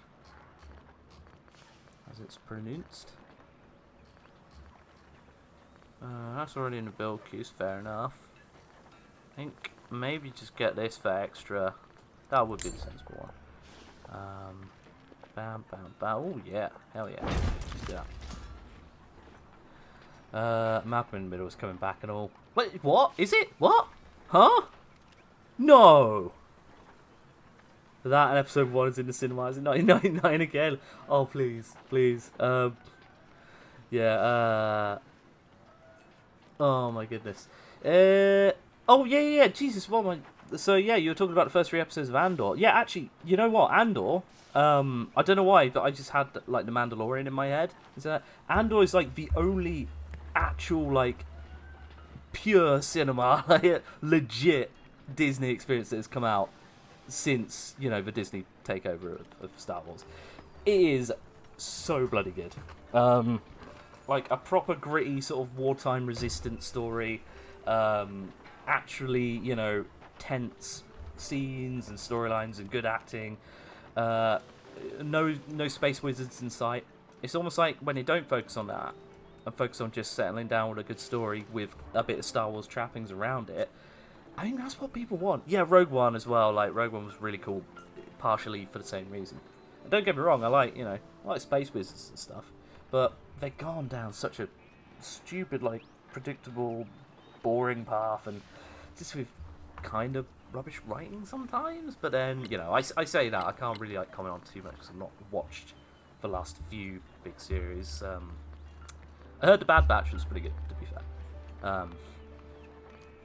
as it's pronounced. That's already in the build queues, fair enough. I think maybe just get this for extra. That would be the sensible one. Bam, bam, bam. Oh yeah, hell yeah. Let's do that. Malcolm in the Middle is coming back and all. Wait, what? Is it? What? Huh? No! That and episode 1 is in the cinemas in 1999 again. Oh, please. Please. Yeah, oh my goodness. Oh, yeah. Jesus, what am I... So, yeah, you were talking about the first 3 episodes of Andor. Yeah, actually, you know what? Andor... I don't know why, but I just had, like, the Mandalorian in my head. Andor is, like, the only actual, like, pure cinema, like, legit Disney experience that has come out since, you know, the Disney takeover of Star Wars. It is so bloody good. Like, a proper gritty sort of wartime resistance story. Actually, you know, tense scenes and storylines and good acting. No space wizards in sight. It's almost like when they don't focus on that and focus on just settling down with a good story with a bit of Star Wars trappings around it, I think that's what people want. Yeah, Rogue One as well. Like, Rogue One was really cool, partially for the same reason. And don't get me wrong, I like space wizards and stuff, but they've gone down such a stupid, like, predictable, boring path, and just with kind of rubbish writing sometimes. But then, you know, I say that I can't really like comment on too much because I've not watched the last few big series. I heard the Bad Batch was pretty good, to be fair.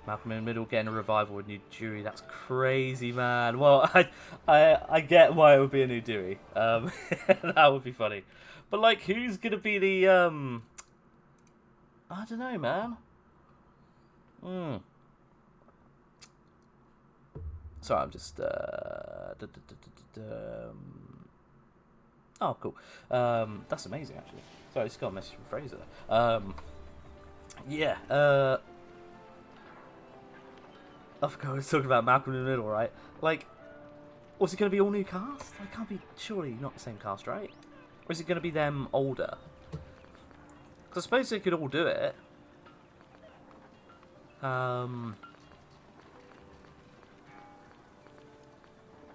Malcolm in the Middle getting a revival with new Dewey. That's crazy, man. Well, I get why it would be a new Dewey. That would be funny. But like, who's gonna be the I don't know, man. Sorry, I'm just oh, cool. That's amazing, actually. Sorry, I just got a message from Fraser. Yeah. I forgot I was talking about Malcolm in the Middle, right? Like, was it going to be all new cast? It can't be, surely not the same cast, right? Or is it going to be them older? Because I suppose they could all do it.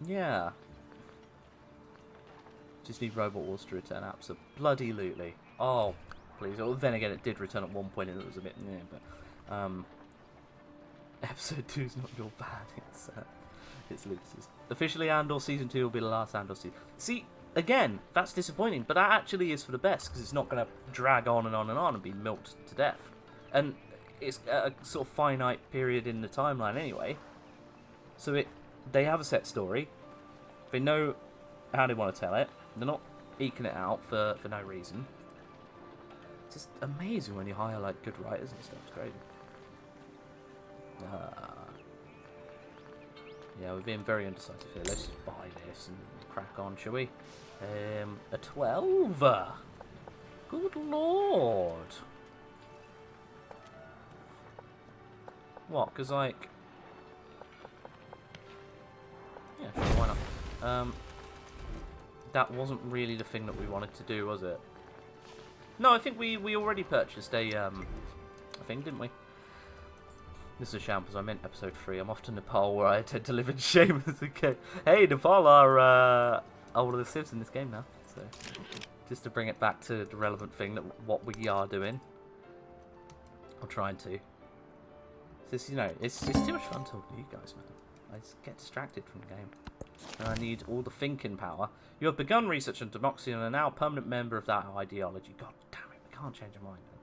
Yeah. Just need Robot Wars to return absolutely. Oh, please. Well, then again, it did return at one point and it was a bit, yeah, but, episode 2 is not your bad, it's Lucas's. Officially, Andor Season 2 will be the last Andor season. See, again, that's disappointing, but that actually is for the best, because it's not going to drag on and on and on and be milked to death. And it's a sort of finite period in the timeline anyway. So they have a set story. They know how they want to tell it. They're not eking it out for no reason. It's just amazing when you hire like good writers and stuff. It's great. Yeah, we're being very indecisive here. Let's just buy this and crack on, shall we? A 12. Good lord. What? Because like, yeah, sure, why not? That wasn't really the thing that we wanted to do, was it? No, I think we already purchased a thing, didn't we? This is a sham because I meant episode 3. I'm off to Nepal where I tend to live in shame as a kid. Hey, Nepal are one of the civs in this game now. So, just to bring it back to the relevant thing, that what we are doing. I'm trying to. It's, you know, it's too much fun talking to you guys, man. I just get distracted from the game. And I need all the thinking power. You have begun research on democracy and are now a permanent member of that ideology. God damn it, we can't change our mind, man.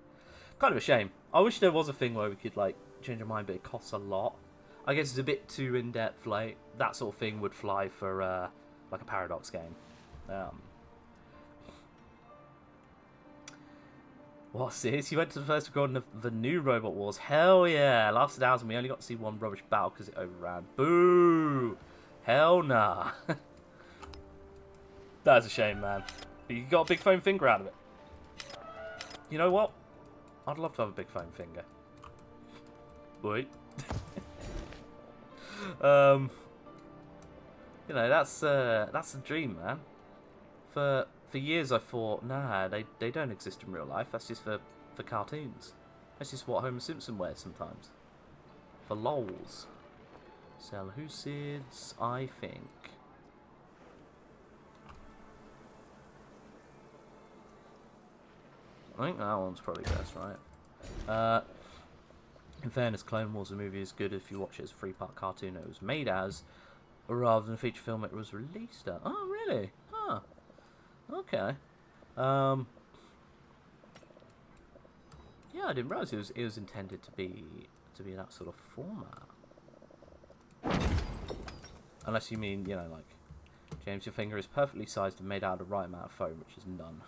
Kind of a shame. I wish there was a thing where we could, like, change our mind, but it costs a lot. I guess it's a bit too in-depth, like, that sort of thing would fly for, like, a Paradox game. What's this? You went to the first recording of the new Robot Wars. Hell yeah. Lasted hours and we only got to see one rubbish battle because it overran. Boo! Hell nah. That's a shame, man. But you got a big foam finger out of it. You know what? I'd love to have a big foam finger. Wait. You know, that's the dream, man. For years I thought, nah, they don't exist in real life. That's just for cartoons. That's just what Homer Simpson wears sometimes. For lols. Sell who Sids, I think. I think that one's probably best, right? In fairness, Clone Wars, the movie, is good if you watch it as a 3-part cartoon it was made as, rather than a feature film it was released as. Oh, really? Huh. Okay. Yeah, I didn't realise it was intended to be that sort of format. Unless you mean, you know, like, James, your finger is perfectly sized and made out of the right amount of foam, which is none.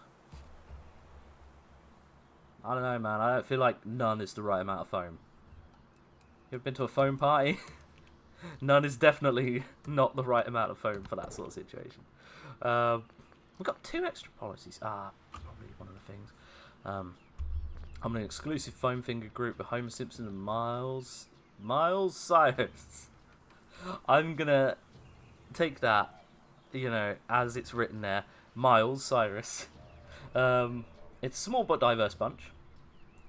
I don't know, man. I don't feel like none is the right amount of foam. You ever been to a foam party? None is definitely not the right amount of foam for that sort of situation. We've got 2 extra policies. Probably one of the things. I'm an exclusive foam finger group with Homer Simpson and Miles Cyrus. I'm gonna take that, you know, as it's written there. Miles Cyrus. It's a small but diverse bunch.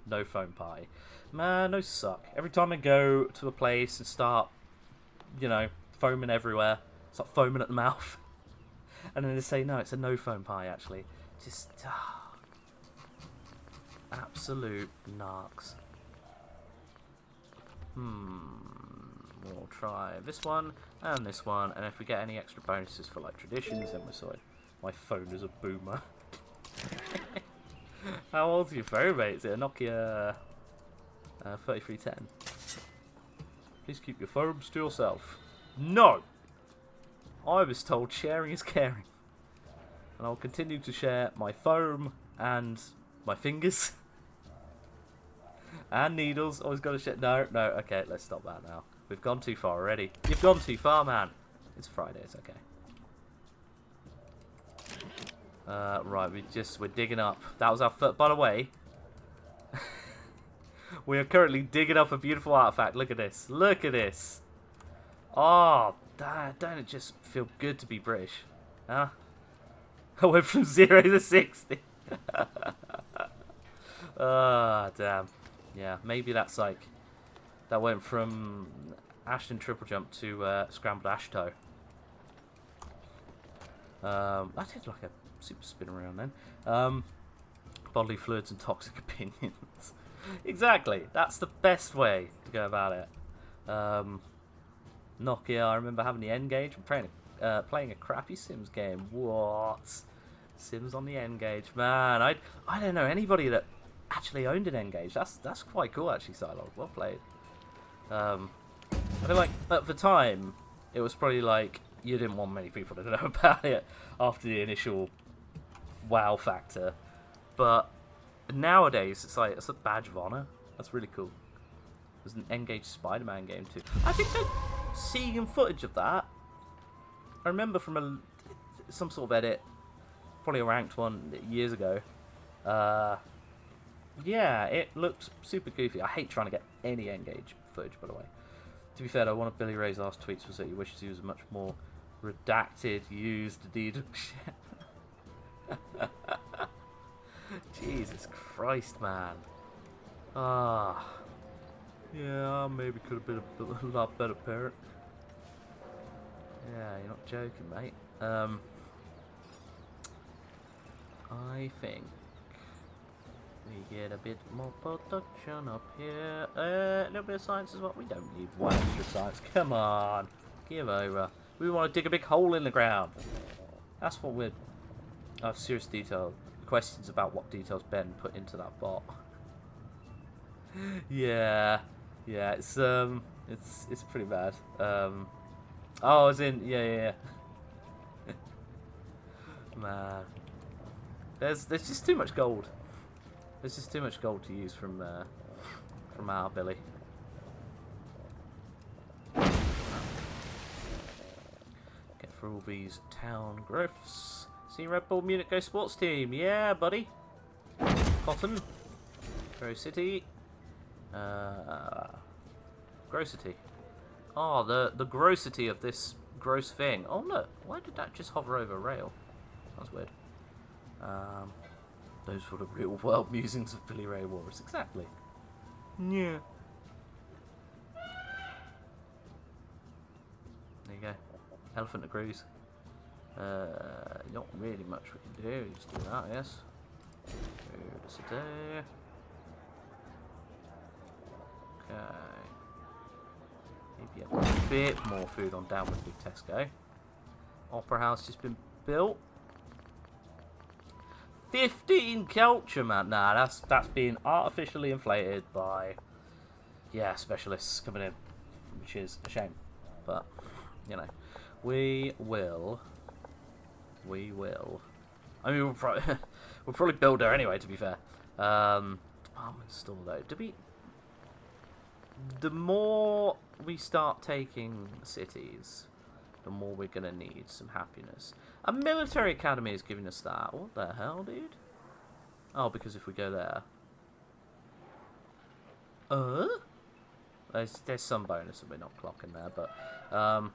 No foam party. Man, no suck. Every time I go to a place and start, you know, foaming everywhere, start foaming at the mouth, and then they say, no, it's a no foam party, actually. Just, absolute narcs. We'll try this one, and this one, and if we get any extra bonuses for, like, traditions, then we're sorry. My phone is a boomer. How old's your phone, mate? Is it a Nokia 3310? Please keep your phones to yourself. No! I was told sharing is caring. And I'll continue to share my foam and my fingers. And needles. Always got to share. No, okay, let's stop that now. We've gone too far already. You've gone too far, man. It's Friday, it's okay. Right, we're digging up. That was our first, by the way. We are currently digging up a beautiful artifact. Look at this. Look at this. Oh, don't it just feel good to be British? Huh? I went from 0 to 60. Ah, damn. Yeah, maybe that's like, that went from Ashton TripleJump to Scrambled Ashtoe. I did like a super spin around then. Bodily fluids and toxic opinions. Exactly. That's the best way to go about it. Nokia, I remember having the N-Gage and playing a crappy Sims game. What? Sims on the N-Gage. Man, I don't know anybody that actually owned an N-Gage. That's quite cool, actually, Psylog. Well played. I feel like, at the time, it was probably like, you didn't want many people to know about it after the initial wow factor. But nowadays, it's like, it's a badge of honor. That's really cool. There's an N-Gage Spider-Man game too. I think that seeing footage of that, I remember from some sort of edit, probably a ranked one years ago. Yeah, it looks super goofy. I hate trying to get any N-Gage footage, by the way. To be fair, though, one of Billy Ray's last tweets was that he wishes he was much more redacted, used deed of shit. Jesus Christ, man. Yeah, maybe could have been a lot better parent. Yeah, you're not joking, mate. I think we get a bit more production up here. A little bit of science is what we don't need. One extra science. Come on, give over. We want to dig a big hole in the ground. That's what we're. I have serious detail questions about what details Ben put into that bot. Yeah, it's pretty bad. Oh, as in yeah. Man, there's just too much gold. There's just too much gold to use from our Billy. Get through all these town growths. See Red Bull Munich Go Sports Team. Yeah, buddy. Cotton. Grow City. Grossity. Oh, the grossity of this gross thing. Oh look, why did that just hover over a rail? That's weird. Those were the real world musings of Billy Ray Walrus. Exactly. Yeah. There you go. Elephant agrees. Not really much we can do. Just do that, yes. Go to today. Okay. Maybe a bit more food on down with Big Tesco. Opera House just been built. 15 culture, man. Nah, that's being artificially inflated by, yeah, specialists coming in, which is a shame. But, you know, we will. I mean, we'll probably build her anyway, to be fair. Department store, though. The more we start taking cities, the more we're going to need some happiness. A military academy is giving us that. What the hell, dude? Oh, because if we go there... There's some bonus that we're not clocking there, but... it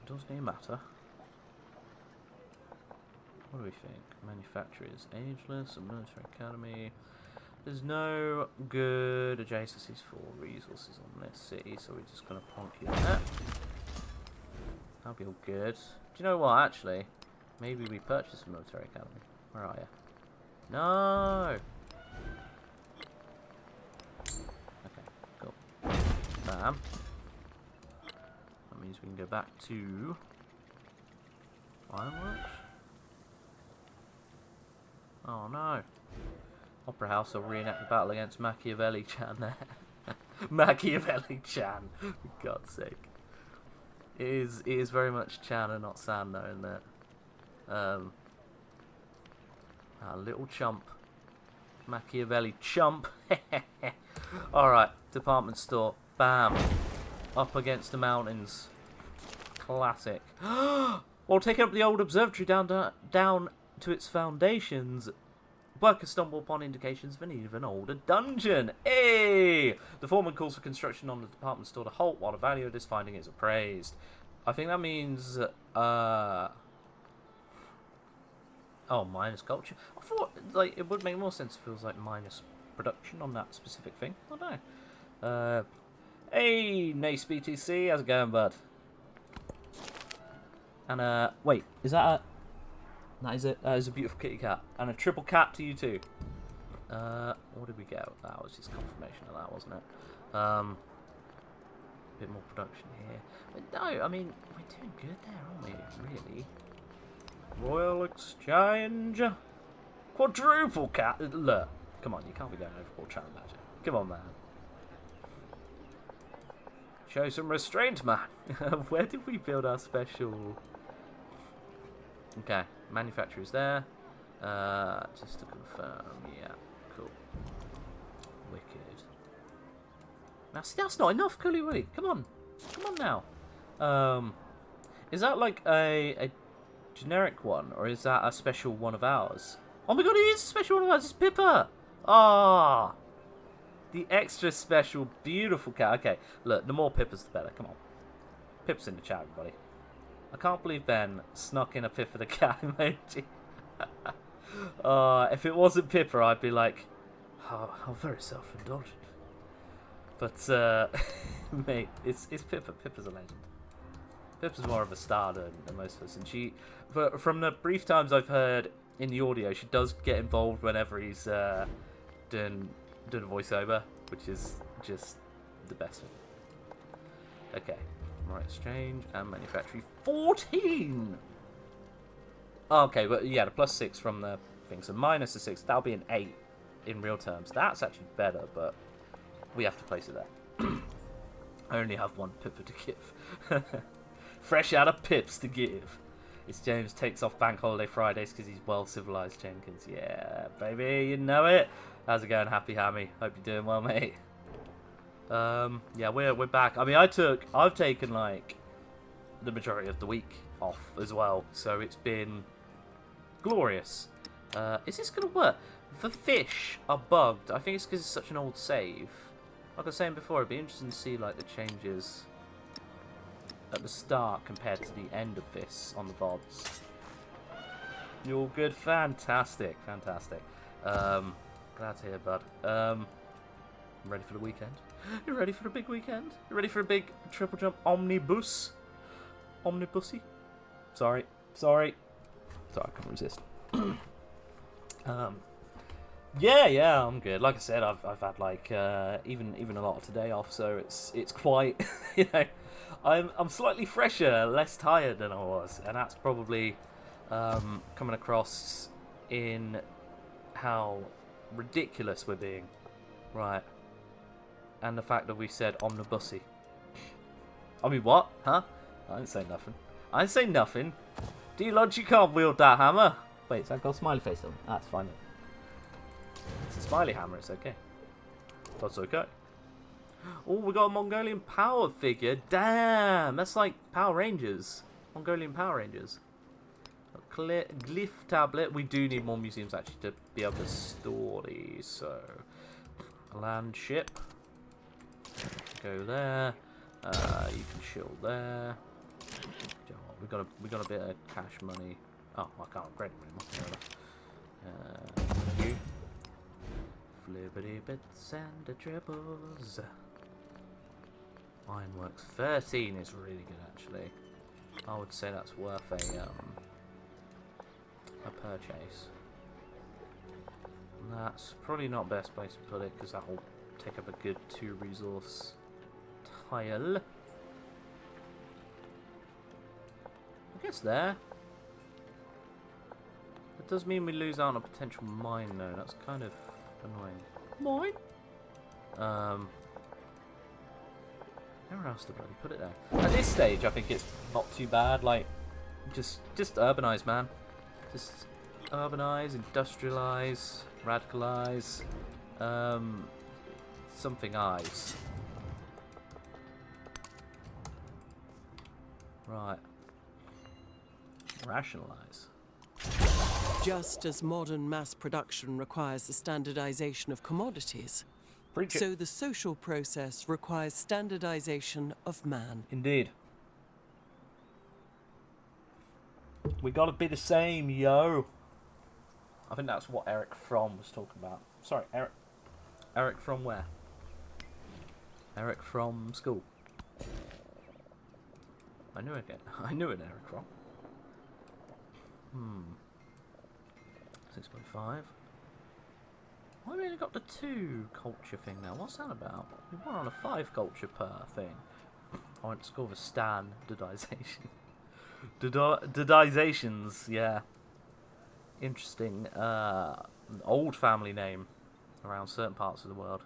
doesn't even matter. What do we think? Manufacturers, ageless, a military academy. There's no good adjacencies for resources on this city, so we're just going to plonk you there. That'll be all good. Do you know what, actually? Maybe we purchase a military academy. Where are you? No! Okay, cool. Bam. That means we can go back to... Ironworks? Oh no. Opera House will reenact the battle against Machiavelli-chan there. Machiavelli-chan, for God's sake. It is very much Chan and not San, though, isn't it? Our little chump. Machiavelli chump. Alright, department store. Bam. Up against the mountains. Classic. While taking up the old observatory down to its foundations, workers stumble upon indications of an even older dungeon. Hey! The foreman calls for construction on the department store to halt while the value of this finding is appraised. I think that means, oh, minus culture. I thought, like, it would make more sense if it was, like, minus production on that specific thing. I don't know. Hey, Nace BTC, how's it going, bud? And, wait, is that a... That is it. That is a beautiful kitty cat. And a triple cat to you too. What did we get? That was just confirmation of that, wasn't it? Bit more production here. But no, I mean, we're doing good there, aren't we? Really? Royal Exchange. Quadruple cat. Look, come on, you can't be going overboard trying to imagine. Come on, man. Show some restraint, man. Where did we build our special... Okay, manufacturer's there. Just to confirm, yeah, cool. Wicked. Now, see, that's not enough, Cooley Willy. Come on now. Is that like a generic one, or is that a special one of ours? Oh my god, it is a special one of ours. It's Pippa. Ah, the extra special, beautiful cat. Okay, look, the more Pippas, the better. Come on, Pippa's in the chat, everybody. I can't believe Ben snuck in a Pippa the cat emoji. If it wasn't Pippa, I'd be like, how very self-indulgent. But, mate, it's Pippa. Pippa's a legend. Pippa's more of a star than most of us. And she, from the brief times I've heard in the audio, she does get involved whenever he's doing a voiceover, which is just the best thing. Okay. Right, exchange and manufacturing 14. Okay, but yeah, the +6 from the thing, so minus the 6. That'll be an 8 in real terms. That's actually better, but we have to place it there. I only have one Pippa to give. Fresh out of pips to give. It's James takes off bank holiday Fridays because he's well civilized, Jenkins. Yeah, baby, you know it. How's it going, Happy Hammy? Hope you're doing well, mate. Yeah, we're back. I mean, I've taken like the majority of the week off as well, so it's been glorious. Is this gonna work? The fish are bugged. I think it's because it's such an old save. Like I was saying before, it'd be interesting to see like the changes at the start compared to the end of this on the VODs. You're all good, fantastic. Glad to hear, bud. I'm ready for the weekend. You ready for a big weekend? You ready for a big triple jump omnibus? Omnibussy? Sorry, I couldn't resist. Yeah, I'm good. Like I said, I've had like even a lot of today off, so it's quite I'm slightly fresher, less tired than I was, and that's probably coming across in how ridiculous we're being, right? And the fact that we said omnibussy. I mean, what? Huh? I didn't say nothing. D-Lodge, you can't wield that hammer. Wait, so I've got a smiley face on. That's fine. It's a smiley hammer, it's okay. That's okay. Oh, we got a Mongolian power figure. Damn, that's like Power Rangers. Mongolian Power Rangers. A glyph tablet. We do need more museums actually to be able to store these. So, a land ship. Go there. You can chill there. We got a bit of cash money. Oh, I can't upgrade them anymore. You. Flippity bits and the triples. Ironworks 13 is really good actually. I would say that's worth a purchase. And that's probably not best place to put it because that will take up a good 2 resource tile. I guess there. It does mean we lose out on a potential mine though. That's kind of annoying. Mine? Where else to bloody put it there? At this stage, I think it's not too bad. Like, just urbanize, man. Just urbanize, industrialize, radicalize. Something eyes. Right. Rationalize. Just as modern mass production requires the standardization of commodities, Preach it. so the social process requires standardization of man. Indeed. We gotta be the same, yo. I think that's what Eric Fromm was talking about. Sorry, Eric. Eric from where? Eric from school. I knew an Eric Fromm. 6.5. Why have we only got the 2 culture thing now? What's that about? We were on a 5 culture per thing. I went to school for standardization. Dedizations, yeah. Interesting. An old family name around certain parts of the world.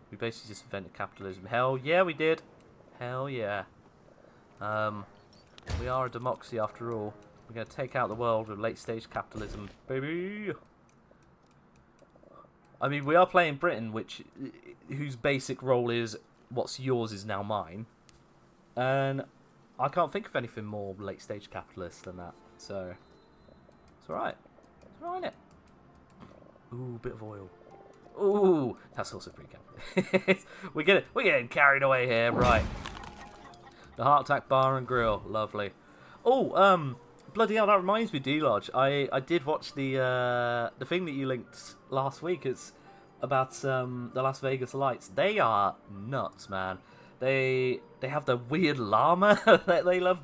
We basically just invented capitalism. Hell yeah, we did. Hell yeah. We are a democracy after all. We're going to take out the world with late-stage capitalism, baby. I mean, we are playing Britain, whose basic role is what's yours is now mine. And I can't think of anything more late-stage capitalist than that. So, it's alright. It's alright, innit? Ooh, bit of oil. Ooh, that's also pretty capitalist. we're getting carried away here, right. The Heart Attack Bar and Grill, lovely. Oh, bloody hell, that reminds me, D-Lodge. I did watch the thing that you linked last week. It's about the Las Vegas lights. They are nuts, man. They have the weird llama that they love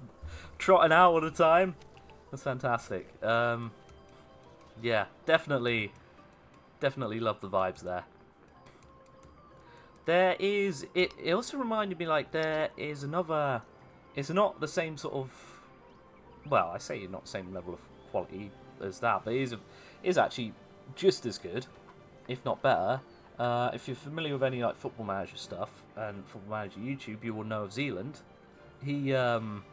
trotting out all the time. That's fantastic. Yeah, definitely love the vibes there. There is it also reminded me like there is another. It's not the same sort of. Well, I say not the same level of quality as that, but it is actually just as good, if not better. If you're familiar with any like Football Manager stuff and Football Manager YouTube, you will know of Zealand. He's done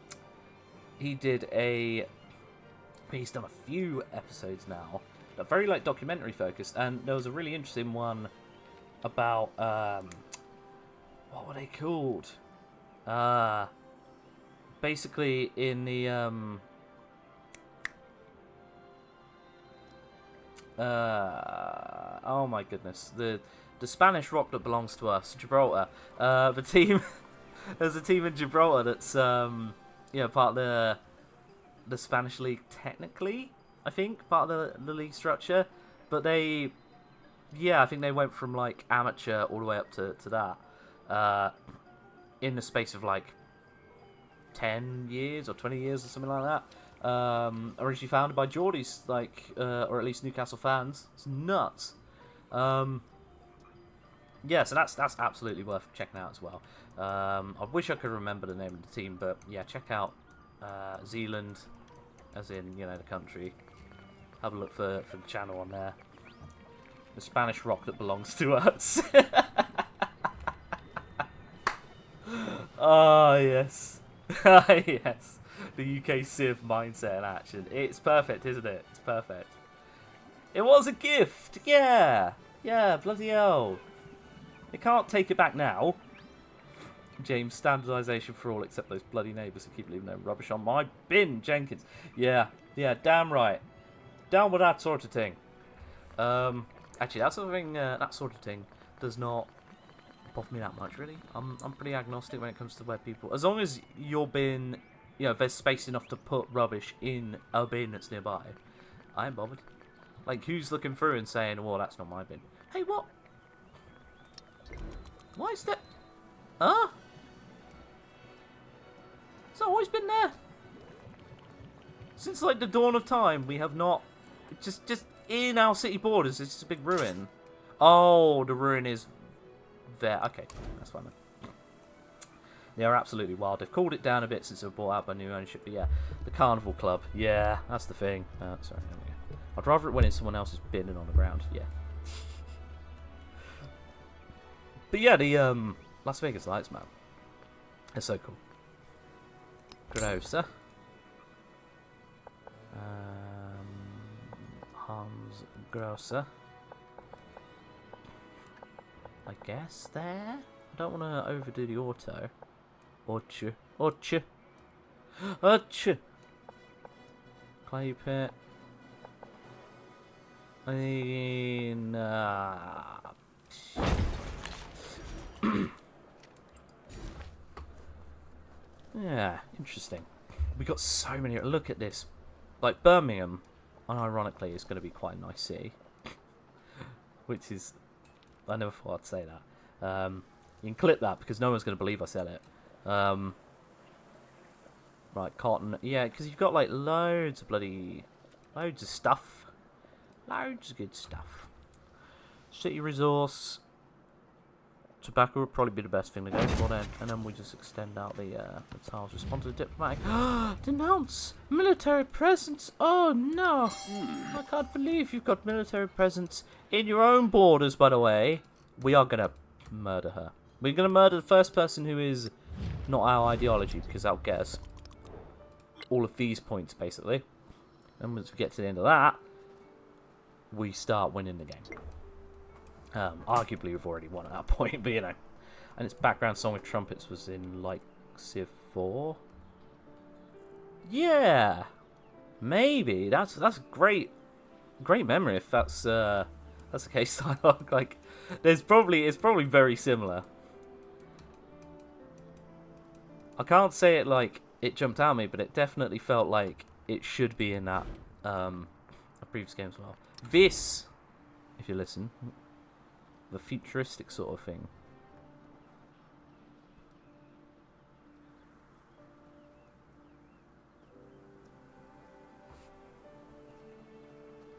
a few episodes now that are very like documentary focused, and there was a really interesting one about what were they called? Basically in the oh my goodness, the Spanish rock that belongs to us, Gibraltar. The team there's a team in Gibraltar that's part of the Spanish league technically, I think, part of the league structure, but I think they went from like amateur all the way up to that in the space of like 10 years or 20 years or something like that. Originally founded by Geordies, or at least Newcastle fans. It's nuts. Yeah, so that's absolutely worth checking out as well. I wish I could remember the name of the team, but yeah, check out Zealand, as in, you know, the country. Have a look for the channel on there. The Spanish rock that belongs to us. Oh, yes. Yes. The UK Civ mindset in action. It's perfect, isn't it? It's perfect. It was a gift. Yeah. Yeah, bloody hell. They can't take it back now. James, standardisation for all except those bloody neighbours who keep leaving their rubbish on my bin, Jenkins. Yeah, damn right. Down with that sort of thing. Actually, that sort of thing does not bother me that much, really. I'm pretty agnostic when it comes to where people... As long as your bin, you know, there's space enough to put rubbish in a bin that's nearby, I ain't bothered. Like, who's looking through and saying, well, that's not my bin? Hey, what? Why is that? Huh? It's always been there. Since, like, the dawn of time, we have not... Just in our city borders, it's just a big ruin. Oh, the ruin is there. Okay, that's fine then. They are absolutely wild. They've cooled it down a bit since they were bought out by new ownership, but yeah. The Carnival Club. Yeah, that's the thing. Sorry, there we go. I'd rather it went in someone else's bin than on the ground. Yeah. But yeah, the Las Vegas lights, man. They're so cool. Grosser. Hans Grosser. I guess there. I don't want to overdo the auto. Orchu. Clay pit. Yeah, interesting. We got so many. Look at this. Like, Birmingham, unironically, is going to be quite a nice city. Which is... I never thought I'd say that. You can clip that, because no one's going to believe I said it. Right, cotton. Yeah, because you've got, like, loads of stuff. Loads of good stuff. City resource. Tobacco would probably be the best thing to go for then. And then we just extend out the tiles. Respond to the diplomatic. Denounce! Military presence! Oh no! I can't believe you've got military presence in your own borders, by the way. We are going to murder her. We're going to murder the first person who is not our ideology, because that'll get us all of these points, basically. And once we get to the end of that, we start winning the game. Arguably, we've already won at that point, but you know. And its background song with trumpets was in, like, Civ 4? Yeah! Maybe. That's great memory if that's the case dialogue. Like, it's probably very similar. I can't say it like it jumped out at me, but it definitely felt like it should be in that a previous game as well. This, if you listen, the futuristic sort of thing.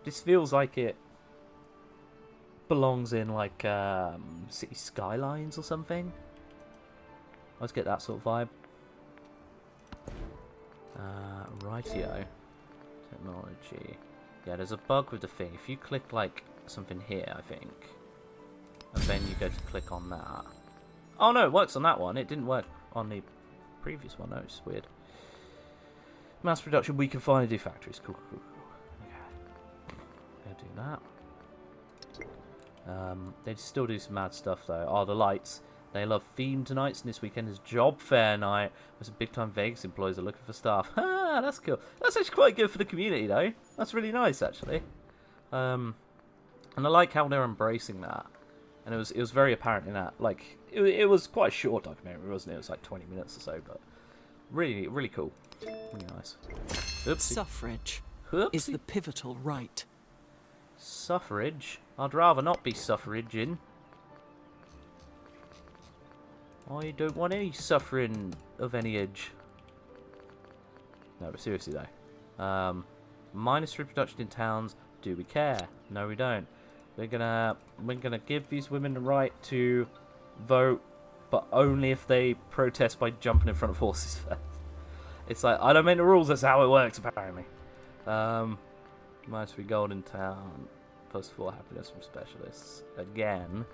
This feels like it belongs in like City Skylines or something. I always get that sort of vibe. Rightio. Technology. Yeah, there's a bug with the thing. If you click like something here, I think, and then you go to click on that. Oh no, it works on that one. It didn't work on the previous one. No, it's weird. Mass production. We can finally do factories. Cool. Okay. Gonna do that. They still do some mad stuff though. Oh, the lights. They love themed nights, and this weekend is job fair night, where some big-time Vegas employees are looking for staff. Ah, that's cool. That's actually quite good for the community, though. That's really nice, actually. And I like how they're embracing that. And it was very apparent in that. Like, it was quite a short documentary, wasn't it? It was like 20 minutes or so, but really, really cool. Really nice. Oopsie. Suffrage Oopsie. is the pivotal right. Suffrage? I'd rather not be suffraging. I don't want any suffering of any age. No, but seriously though. Minus reproduction in towns. Do we care? No, we don't. We're gonna give these women the right to vote, but only if they protest by jumping in front of horses first. It's like, I don't make the rules, that's how it works, apparently. Might be Golden Town, +4 happiness from specialists. Again.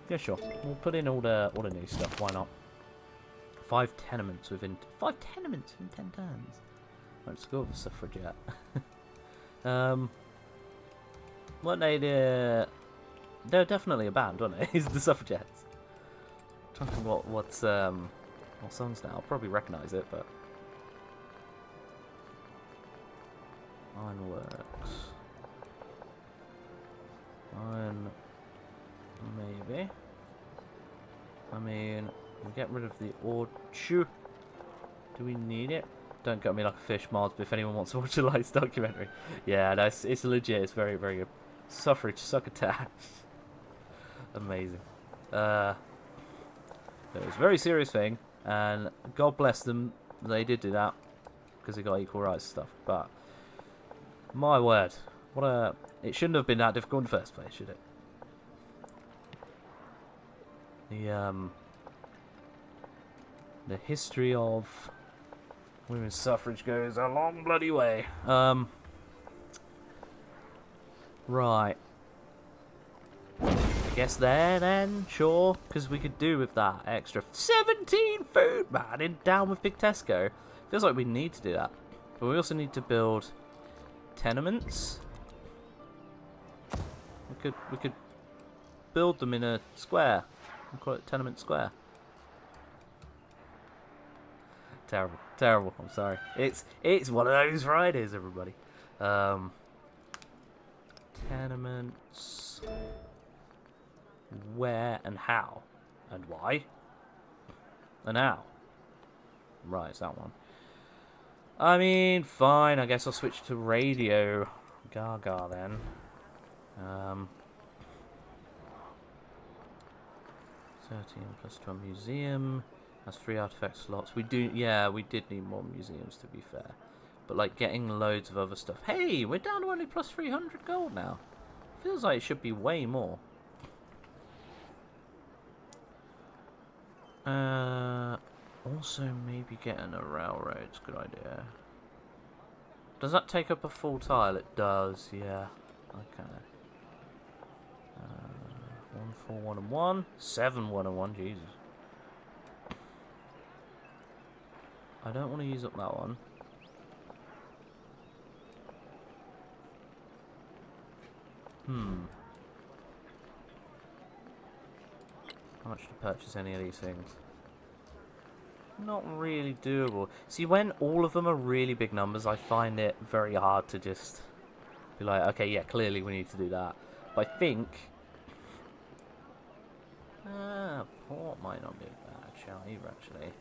Yeah, sure. We'll put in all the new stuff, why not? 5 tenements within 10 turns. Let's go with the suffragette. Weren't they they're definitely a band, weren't they? It's the suffragettes. I'm trying to think what songs now. I'll probably recognise it, but Ironworks. Iron, maybe. I mean, we'll get rid of the Orchu. Do we need it? Don't get me like a fish, Mars, but if anyone wants to watch a live documentary. Yeah, no, it's legit. It's very, very good. Suffrage, succotash. Amazing. It was a very serious thing, and God bless them, they did do that, because they got equal rights and stuff, but my word, it shouldn't have been that difficult in the first place, should it? The history of women's suffrage goes a long bloody way. Right. I guess there then, sure, because we could do with that extra 17 food, man, down with Big Tesco. Feels like we need to do that. But we also need to build tenements. We could build them in a square. We'll call it Tenement Square. Terrible, terrible. I'm sorry. It's one of those Fridays, everybody. Tenements. Where and how, and why, and how. Right, it's that one. I mean, fine. I guess I'll switch to Radio Gaga then. 13 plus 12 museum. That's 3 artifact slots. We did need more museums, to be fair. But like getting loads of other stuff. Hey, we're down to only plus 300 gold now. Feels like it should be way more. Also maybe getting a railroad's a good idea. Does that take up a full tile? It does, yeah. Okay. 1, 4, 1 and 1. 7, 1 and 1, Jesus. I don't want to use up that one. How much to purchase any of these things? Not really doable. See, when all of them are really big numbers, I find it very hard to just be like, okay, yeah, clearly we need to do that. But I think port might not be a bad shout either, actually.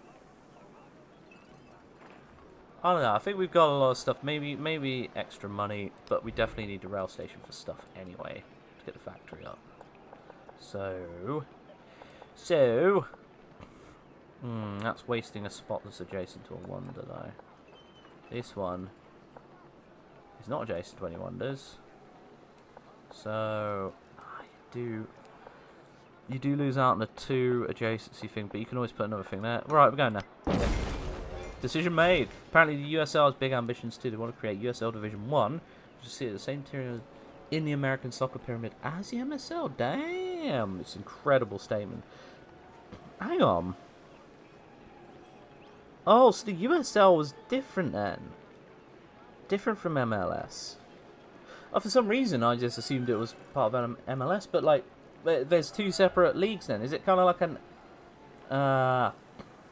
I don't know. I think we've got a lot of stuff. Maybe extra money, but we definitely need the rail station for stuff anyway to get the factory up. So, that's wasting a spot that's adjacent to a wonder, though. This one is not adjacent to any wonders, so you do lose out on the 2 adjacency thing, but you can always put another thing there. Right, we're going now. Okay. Decision made. Apparently the USL has big ambitions too. They want to create USL Division 1, which is see at the same tier in the American soccer pyramid as the MSL. Damn, it's an incredible statement. Hang on. Oh, so the USL was different then. Different from MLS. Oh, for some reason I just assumed it was part of MLS, but like, there's 2 separate leagues then. Is it kind of like an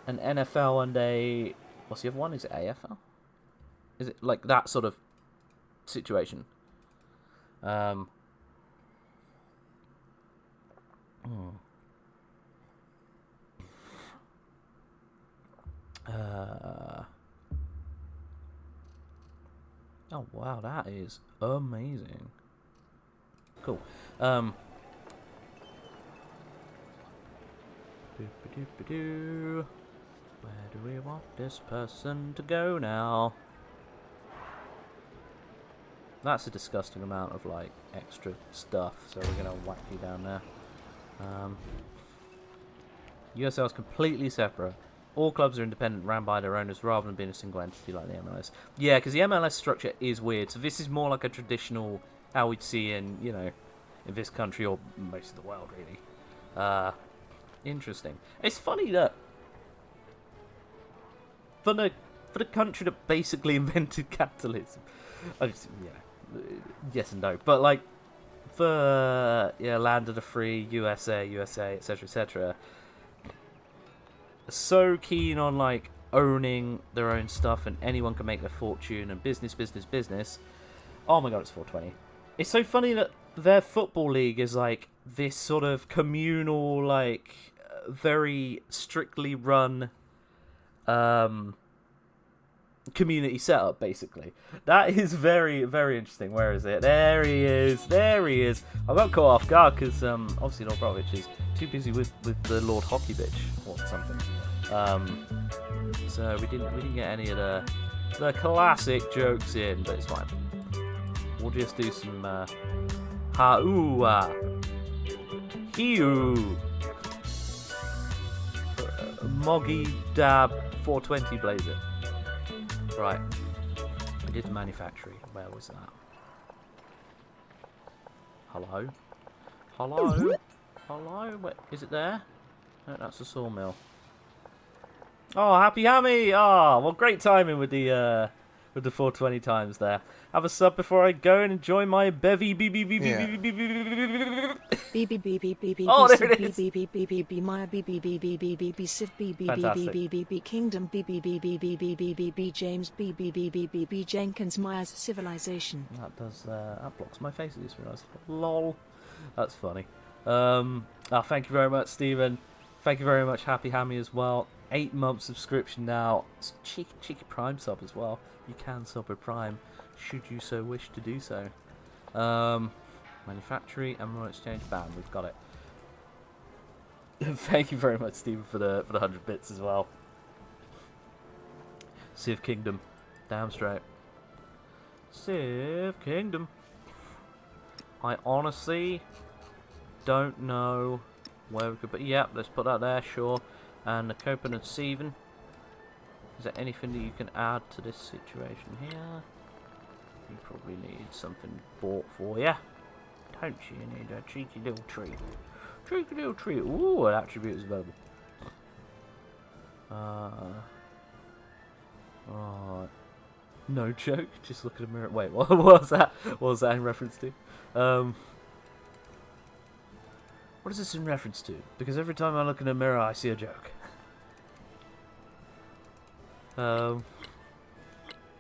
NFL and a... What's the other one? Is it AFL? Is it like that sort of situation? Oh wow, that is amazing. Cool. Where do we want this person to go now? That's a disgusting amount of like extra stuff. So we're gonna whack you down there. USL is completely separate. All clubs are independent, ran by their owners, rather than being a single entity like the MLS. Yeah, because the MLS structure is weird. So this is more like a traditional, how we'd see in, you know, in this country or most of the world, really. Interesting. It's funny that for the country that basically invented capitalism, yes and no, but like for land of the free, USA, etc., etc. So keen on like owning their own stuff, and anyone can make their fortune, and business. Oh my god, it's 420. It's so funny that their football league is like this sort of communal, like very strictly run community setup, basically. That is very, very interesting. Where is it? There he is. I got caught off guard because obviously Lord Brovich is too busy with the Lord Hockey bitch or something. So we didn't get any of the classic jokes in, but it's fine. We'll just do some Hiu Moggy Dab 420 Blazer. Right. I did the manufactory. Where was that? Hello? Wait, is it there? No, that's a sawmill. Oh, happy hammy! Oh, well, great timing with the 420 times there. Have a sub before I go and enjoy my bevy. Oh, there it is. Maya Sid Kingdom James Jenkins Myers Civilization. That blocks my face. I just realised. Lol. That's funny. Thank you very much, Stephen. Thank you very much, Happy Hammy, as well. 8-month subscription now. It's cheeky Prime sub as well. You can sub with Prime, should you so wish to do so. Manufactory, Emerald Exchange, bam, we've got it. Thank you very much, Stephen, for the 100 bits as well. Civ Kingdom, damn straight. Civ Kingdom. I honestly don't know where we could put. Yeah, let's put that there, sure. And the Copen and Steven. Is there anything that you can add to this situation here? You probably need something bought for you. Don't you need a cheeky little treat? Cheeky little treat. Ooh, an attribute is available. Right. No joke. Just look at a mirror. Wait, what was that? What was that in reference to? What is this in reference to? Because every time I look in a mirror, I see a joke.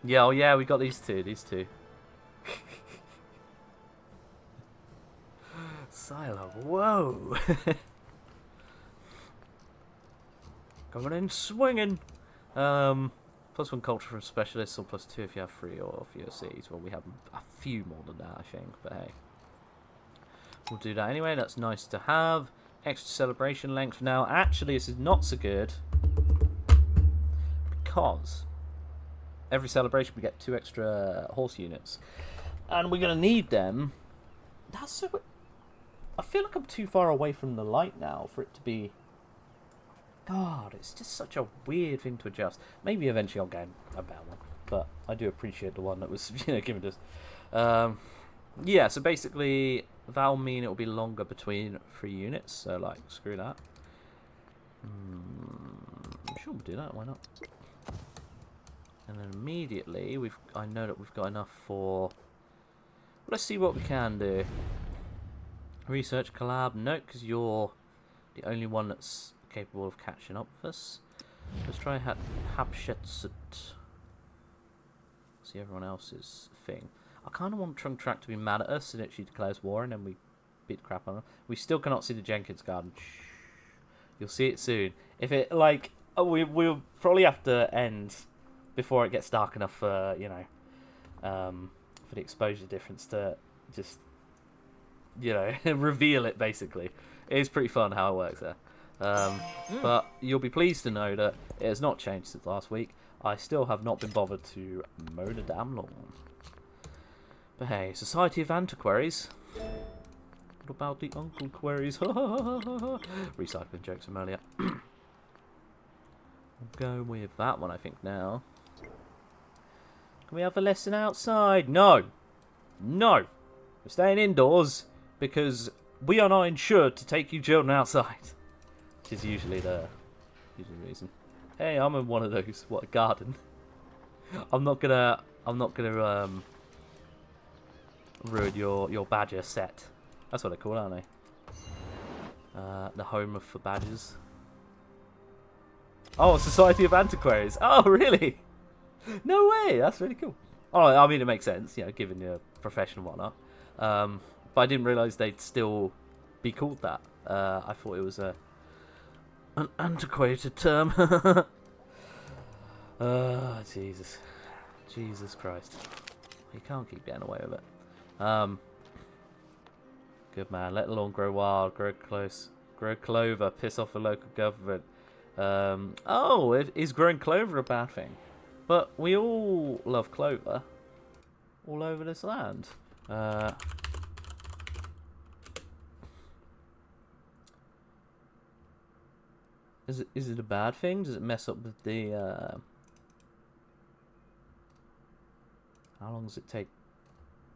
Yeah, yeah, we got these two. Silo, whoa! Coming in swinging. +1 culture from specialists, or +2 if you have 3 or VOCs. Well, we have a few more than that, I think, but hey. We'll do that anyway, that's nice to have. Extra celebration length. Now, actually, this is not so good, because every celebration we get 2 extra horse units. And we're going to need them. That's so... I feel like I'm too far away from the light now for it to be... God, it's just such a weird thing to adjust. Maybe eventually I'll get a better one. But I do appreciate the one that was, given to us. Yeah, so basically that'll mean it'll be longer between 3 units. So, like, screw that. I'm sure we'll do that. Why not? And then immediately, I know that we've got enough for... Let's see what we can do. Research collab. No, because you're the only one that's capable of catching up with us. Let's try Habshetset. See everyone else's thing. I kind of want Trunk Track to be mad at us and actually declares war, and then we beat the crap on them. We still cannot see the Jenkins garden. Shh. You'll see it soon. If it, like... we'll probably have to end before it gets dark enough for, for the exposure difference to just, reveal it, basically. It is pretty fun how it works there. But you'll be pleased to know that it has not changed since last week. I still have not been bothered to mow the damn lawn. But hey, Society of Antiquaries. What about the Uncle Queries? Recycling jokes from earlier. We'll go with that one, I think, now. Can we have a lesson outside? No! No! We're staying indoors because we are not insured to take you children outside. Which is usually the reason. Hey, I'm in one of those. What, a garden? I'm not gonna ruin your badger set. That's what they're called, aren't they? The home for badgers. Oh, Society of Antiquaries. Oh, really? No way. That's really cool. Oh, I mean, it makes sense, you know, given your profession and whatnot. But I didn't realise they'd still be called that. I thought it was an antiquated term. Jesus. Jesus Christ. You can't keep getting away with it. Good man. Let the lawn grow wild, grow close, grow clover, piss off the local government. Oh, is growing clover a bad thing? But we all love clover all over this land. Is it a bad thing? Does it mess up with the how long does it take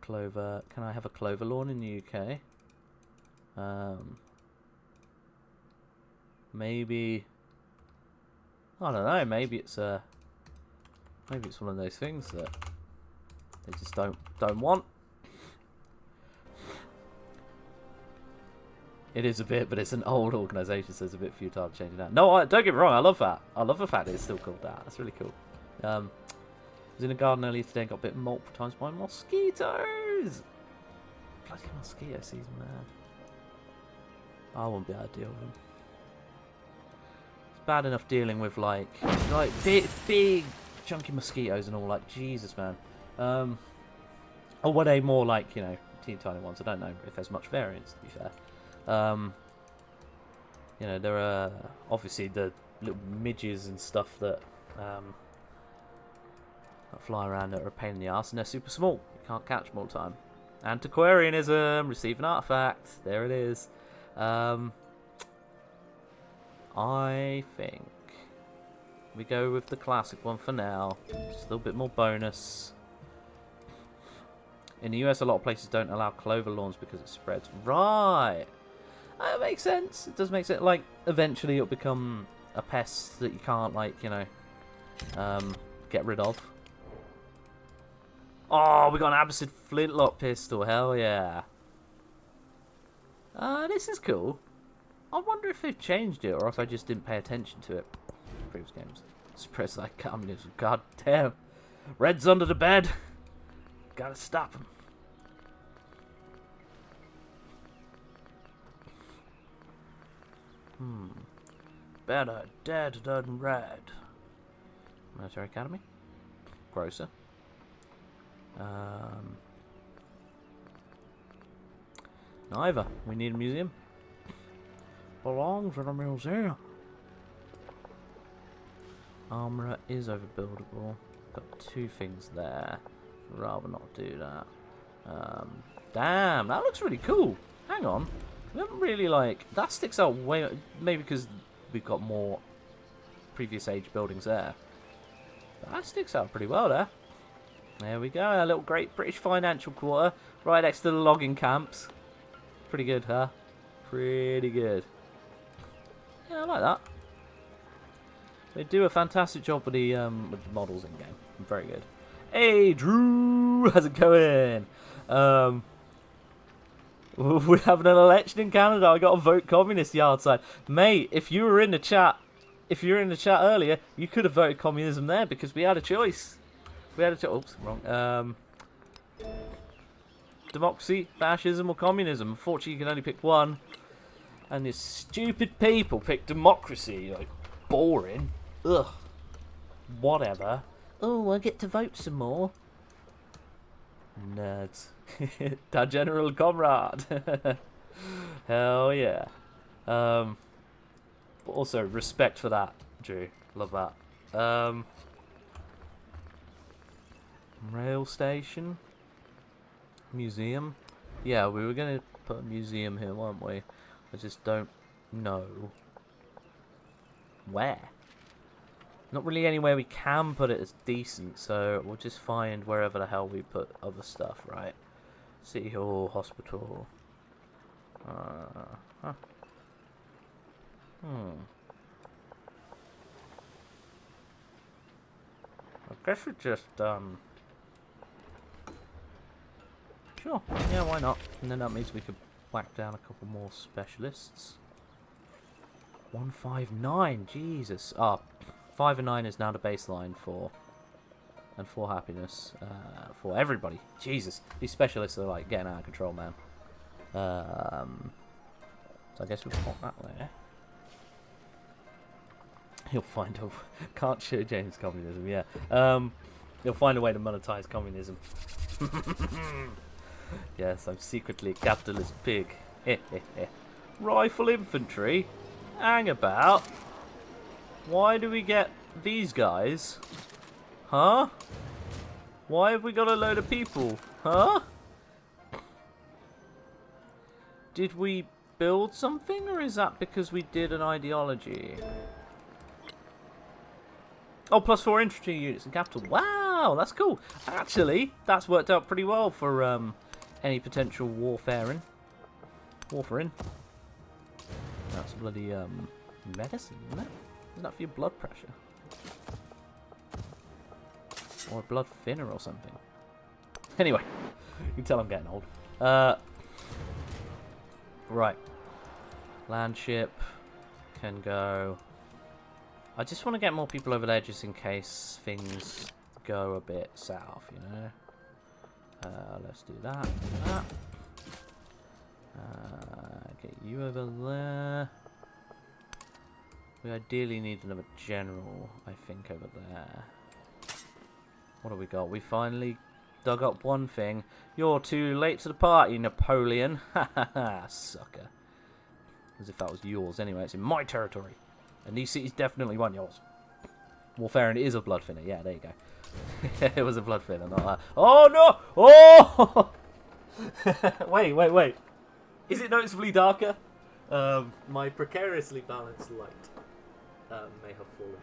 clover? Can I have a clover lawn in the UK? Maybe I don't know. Maybe it's one of those things that they just don't want. It is a bit, but it's an old organisation, so it's a bit futile to change it out. No, don't get me wrong. I love that. I love the fact that it's still called that. That's really cool. I was in a garden earlier today and got bit multiple times by mosquitoes. Bloody mosquito season, man. I wouldn't be able to deal with them. It's bad enough dealing with like big chunky mosquitoes and all. Like Jesus, man. Or were they more like, you know, teeny tiny ones? I don't know if there's much variance, to be fair. You know, there are obviously the little midges and stuff that fly around that are a pain in the arse, and they're super small. You can't catch them all the time. Antiquarianism, receive an artifact. There it is. I think we go with the classic one for now. Just a little bit more bonus. In the US, a lot of places don't allow clover lawns because it spreads. Right. That makes sense. It does make sense. Like, eventually it'll become a pest that you can't, like, you know, get rid of. Oh, we got an Abbasid flintlock pistol. Hell yeah. This is cool. I wonder if they've changed it or if I just didn't pay attention to it in previous games. Suppress like communism. God damn. Red's under the bed. Gotta stop him. Better dead than red. Military Academy. Grocer. Neither. We need a museum. Belongs in a museum. Armourer is overbuildable. Got two things there. Rather not do that. Damn, that looks really cool. Hang on. We haven't really, like... That sticks out way... Maybe because we've got more previous age buildings there. But that sticks out pretty well there. There we go. A little Great British Financial Quarter. Right next to the logging camps. Pretty good, huh? Pretty good. Yeah, I like that. They do a fantastic job with the models in game. Very good. Hey, Drew! How's it going? We're having an election in Canada. I got to vote communist yard side. Mate, if you were in the chat, earlier, you could have voted communism there because we had a choice. We had a choice. Oops, wrong. Democracy, fascism, or communism. Unfortunately, you can only pick one. And these stupid people pick democracy. Like, boring. Ugh. Whatever. Oh, I get to vote some more. Nerds. Da General Comrade. Hell yeah. But also, respect for that, Drew. Love that. Rail station. Museum. Yeah, we were going to put a museum here, weren't we? I just don't know where. Not really anywhere we can put it as decent, so we'll just find wherever the hell we put other stuff, right? City Hall, hospital. I guess we just, sure, yeah, why not? And then that means we could whack down a couple more specialists. 159, Jesus. 5 and 9 is now the baseline for, and 4 happiness, for everybody. Jesus, these specialists are like getting out of control, man. So I guess we'll pop that there. He'll find a... Can't show James communism, yeah. He'll find a way to monetize communism. Yes, I'm secretly a capitalist pig. Rifle infantry? Hang about. Why do we get these guys? Huh? Why have we got a load of people? Huh? Did we build something, or is that because we did an ideology? Oh, +4 infantry units in capital. Wow, that's cool. Actually, that's worked out pretty well for any potential warfaring. That's bloody medicine, isn't it? Isn't that for your blood pressure? Or a blood thinner or something. Anyway, you can tell I'm getting old. Right. Land ship can go. I just want to get more people over there just in case things go a bit south, you know. Let's do that. Do that. Get you over there. We ideally need another general, I think, over there. What have we got? We finally dug up one thing. You're too late to the party, Napoleon. Ha ha ha, sucker. As if that was yours anyway. It's in my territory. And these cities definitely weren't yours. Warfaring is a blood thinner. Yeah, there you go. It was a blood thinner, not that. Oh no! Oh! Wait. Is it noticeably darker? My precariously balanced light may have fallen.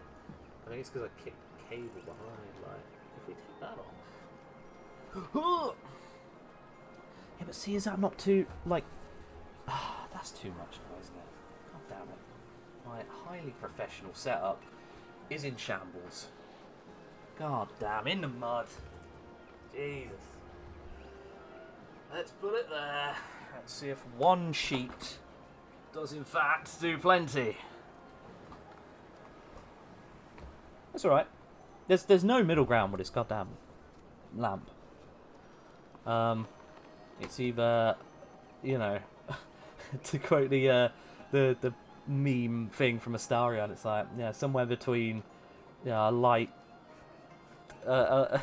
I think it's because I kicked the cable behind. Like, if we take that off. Yeah, but see, is that not too, like... that's too much now, isn't it? God damn it. My highly professional setup is in shambles. God damn, in the mud. Jesus. Let's put it there. Let's see if one sheet does in fact do plenty. That's alright. There's no middle ground with this goddamn lamp. It's either, you know, to quote the meme thing from Astarion, it's like, yeah, somewhere between, yeah, a light, a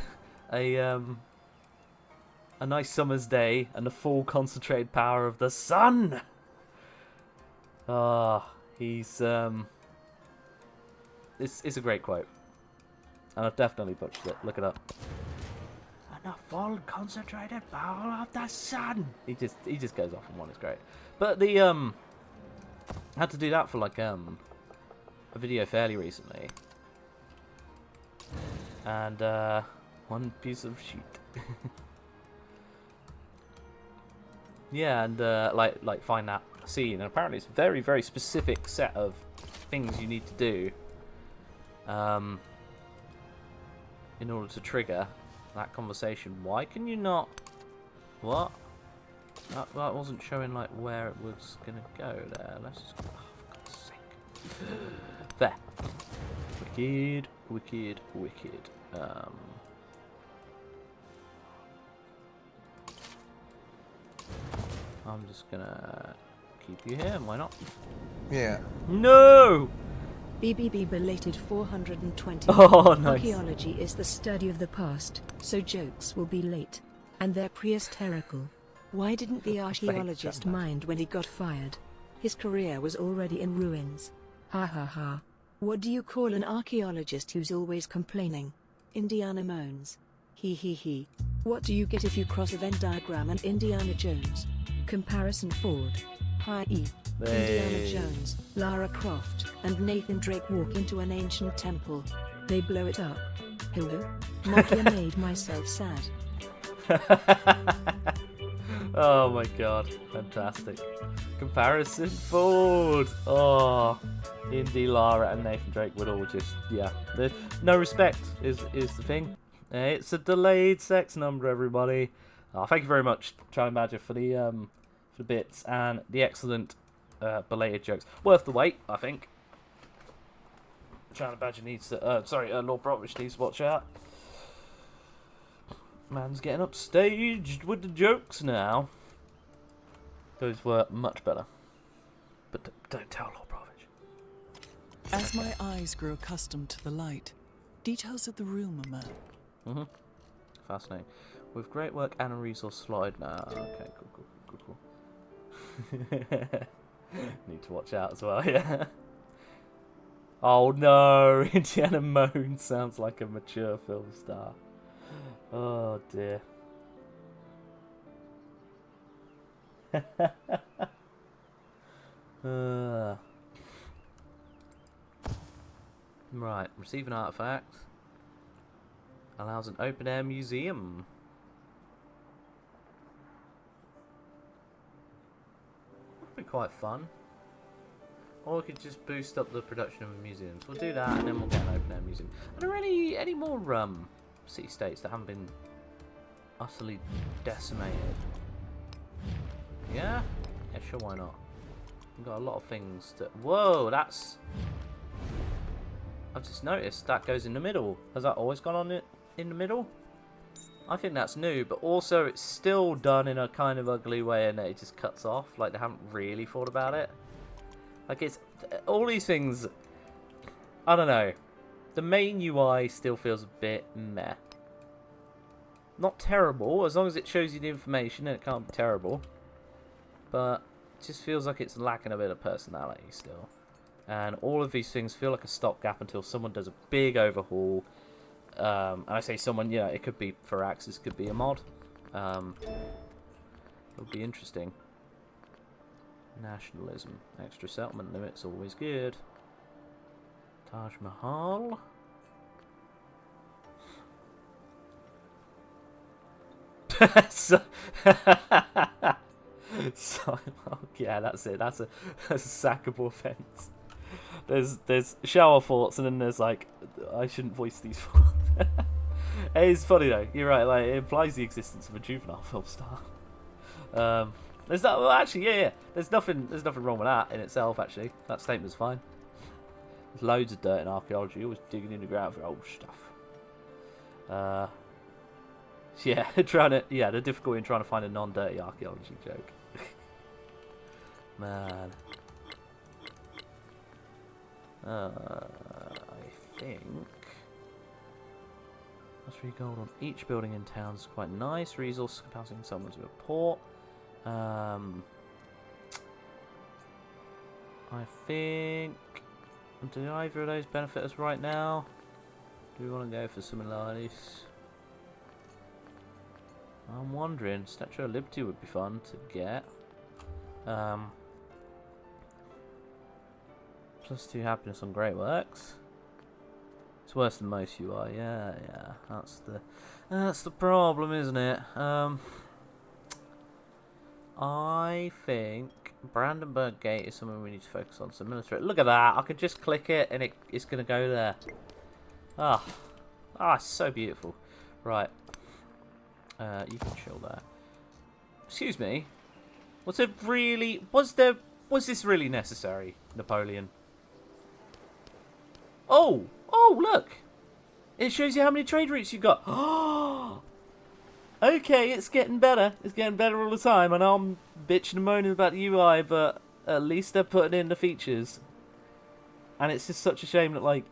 nice summer's day and the full concentrated power of the sun. He's it's a great quote, and I've definitely butchered it. Look it up. And the full concentrated power of the sun. He just goes off on one. It's great. But the I had to do that for like a video fairly recently, and one piece of sheet. Yeah, and like find that scene, and apparently it's a very, very specific set of things you need to do in order to trigger that conversation. Why can you not? What? That wasn't showing like where it was gonna go there. Let's just. Oh, for God's sake. There. Wicked, wicked, wicked. I'm just gonna keep you here. Why not? Yeah. No. BBB belated 420. Oh, nice. Archaeology is the study of the past, so jokes will be late. And they're prehistorical. Why didn't the archaeologist mind when he got fired? His career was already in ruins. Ha ha ha. What do you call an archaeologist who's always complaining? Indiana moans. He he he. What do you get if you cross a Venn diagram and Indiana Jones? Comparison Ford. i.e. Indiana Jones, Lara Croft, and Nathan Drake walk into an ancient temple. They blow it up. Hello? Nokia made myself sad. Oh my god, fantastic. Comparison Ford. Oh, Indy, Lara, and Nathan Drake would all just, yeah. No respect is the thing. It's a delayed sex number, everybody. Oh, thank you very much, Charlie Badger, for the bits and the excellent belated jokes. Worth the wait, I think. Charlie Badger needs to. Lord Brotwich needs to watch out. Man's getting upstaged with the jokes now. Those were much better. But don't tell Lord Brotwich. As my eyes grew accustomed to the light, details of the room emerged. Fascinating. With great work and a resource slide now. Okay, cool. Need to watch out as well, yeah. Oh no, Indiana Moan sounds like a mature film star. Oh dear. Right, receive an artifact. Allows an open air museum. Would be quite fun. Or we could just boost up the production of museums. We'll do that and then we'll get an open air museum. Are there any more city states that haven't been utterly decimated? Yeah? Yeah, sure, why not? We've got a lot of things to... Whoa, that's... I've just noticed that goes in the middle. Has that always gone on it in the middle? I think that's new, but also it's still done in a kind of ugly way and it just cuts off. Like, they haven't really thought about it. Like, it's... All these things... I don't know. The main UI still feels a bit meh. Not terrible, as long as it shows you the information, and it can't be terrible. But it just feels like it's lacking a bit of personality still. And all of these things feel like a stopgap until someone does a big overhaul. And I say someone, yeah, it could be for Axis, could be a mod. It'll be interesting. Nationalism. Extra settlement limits, always good. Taj Mahal. So yeah, that's it. That's a sackable offence. There's shower thoughts, and then there's like, I shouldn't voice these thoughts. It's funny though. You're right. Like, it implies the existence of a juvenile film star. There's that. Well, actually, yeah. There's nothing wrong with that in itself. Actually, that statement's fine. There's loads of dirt in archaeology. Always digging in the ground for old stuff. Yeah, the difficulty in trying to find a non-dirty archaeology joke. Man. I think... That's 3 gold on each building in town is quite nice. Resource capacity someone to a port. I think... Do either of those benefit us right now? Do we want to go for something like this? I'm wondering. Statue of Liberty would be fun to get. +2 happiness on great works. It's worse than most UI. Yeah. That's the problem, isn't it? I think Brandenburg Gate is something we need to focus on. So military. Look at that! I can just click it and it's gonna go there. It's so beautiful. Right. You can chill there. Excuse me. Was this really necessary, Napoleon? Oh, look! It shows you how many trade routes you've got. Okay, it's getting better. It's getting better all the time. I know I'm bitching and moaning about the UI, but at least they're putting in the features. And it's just such a shame that, like,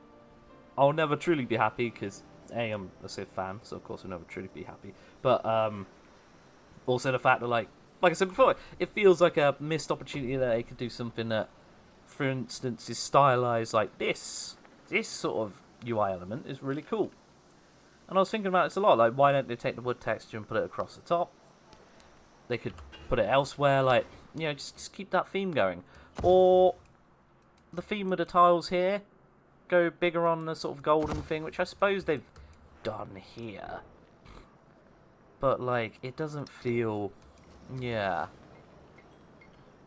I'll never truly be happy because, A, I'm a Civ fan, so of course I'll never truly be happy. But also the fact that, like I said before, it feels like a missed opportunity that they could do something that, for instance, is stylized like this. This sort of UI element is really cool. And I was thinking about this a lot. Like, why don't they take the wood texture and put it across the top? They could put it elsewhere. Like, you know, just keep that theme going. Or the theme of the tiles here, go bigger on the sort of golden thing, which I suppose they've done here. But, like, it doesn't feel, yeah,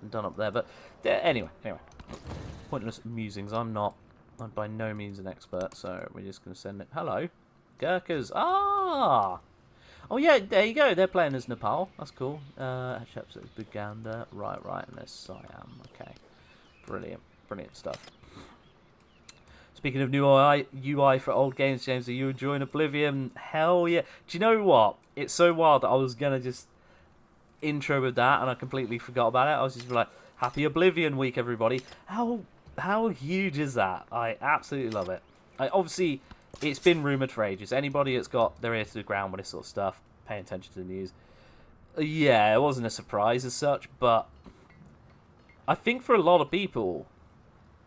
done up there. But, anyway. Pointless musings. I'm by no means an expert, so we're just going to send it. Hello. Gurkhas. Ah! Oh, yeah, there you go. They're playing as Nepal. That's cool. Chaps at Buganda. Right, and there's Siam. Okay. Brilliant stuff. Speaking of new UI for old games, James, are you enjoying Oblivion? Hell yeah. Do you know what? It's so wild that I was going to just intro with that, and I completely forgot about it. I was just like, happy Oblivion week, everybody. How huge is that? I absolutely love it. Obviously, it's been rumoured for ages. Anybody that's got their ear to the ground with this sort of stuff, paying attention to the news. Yeah, it wasn't a surprise as such, but I think for a lot of people,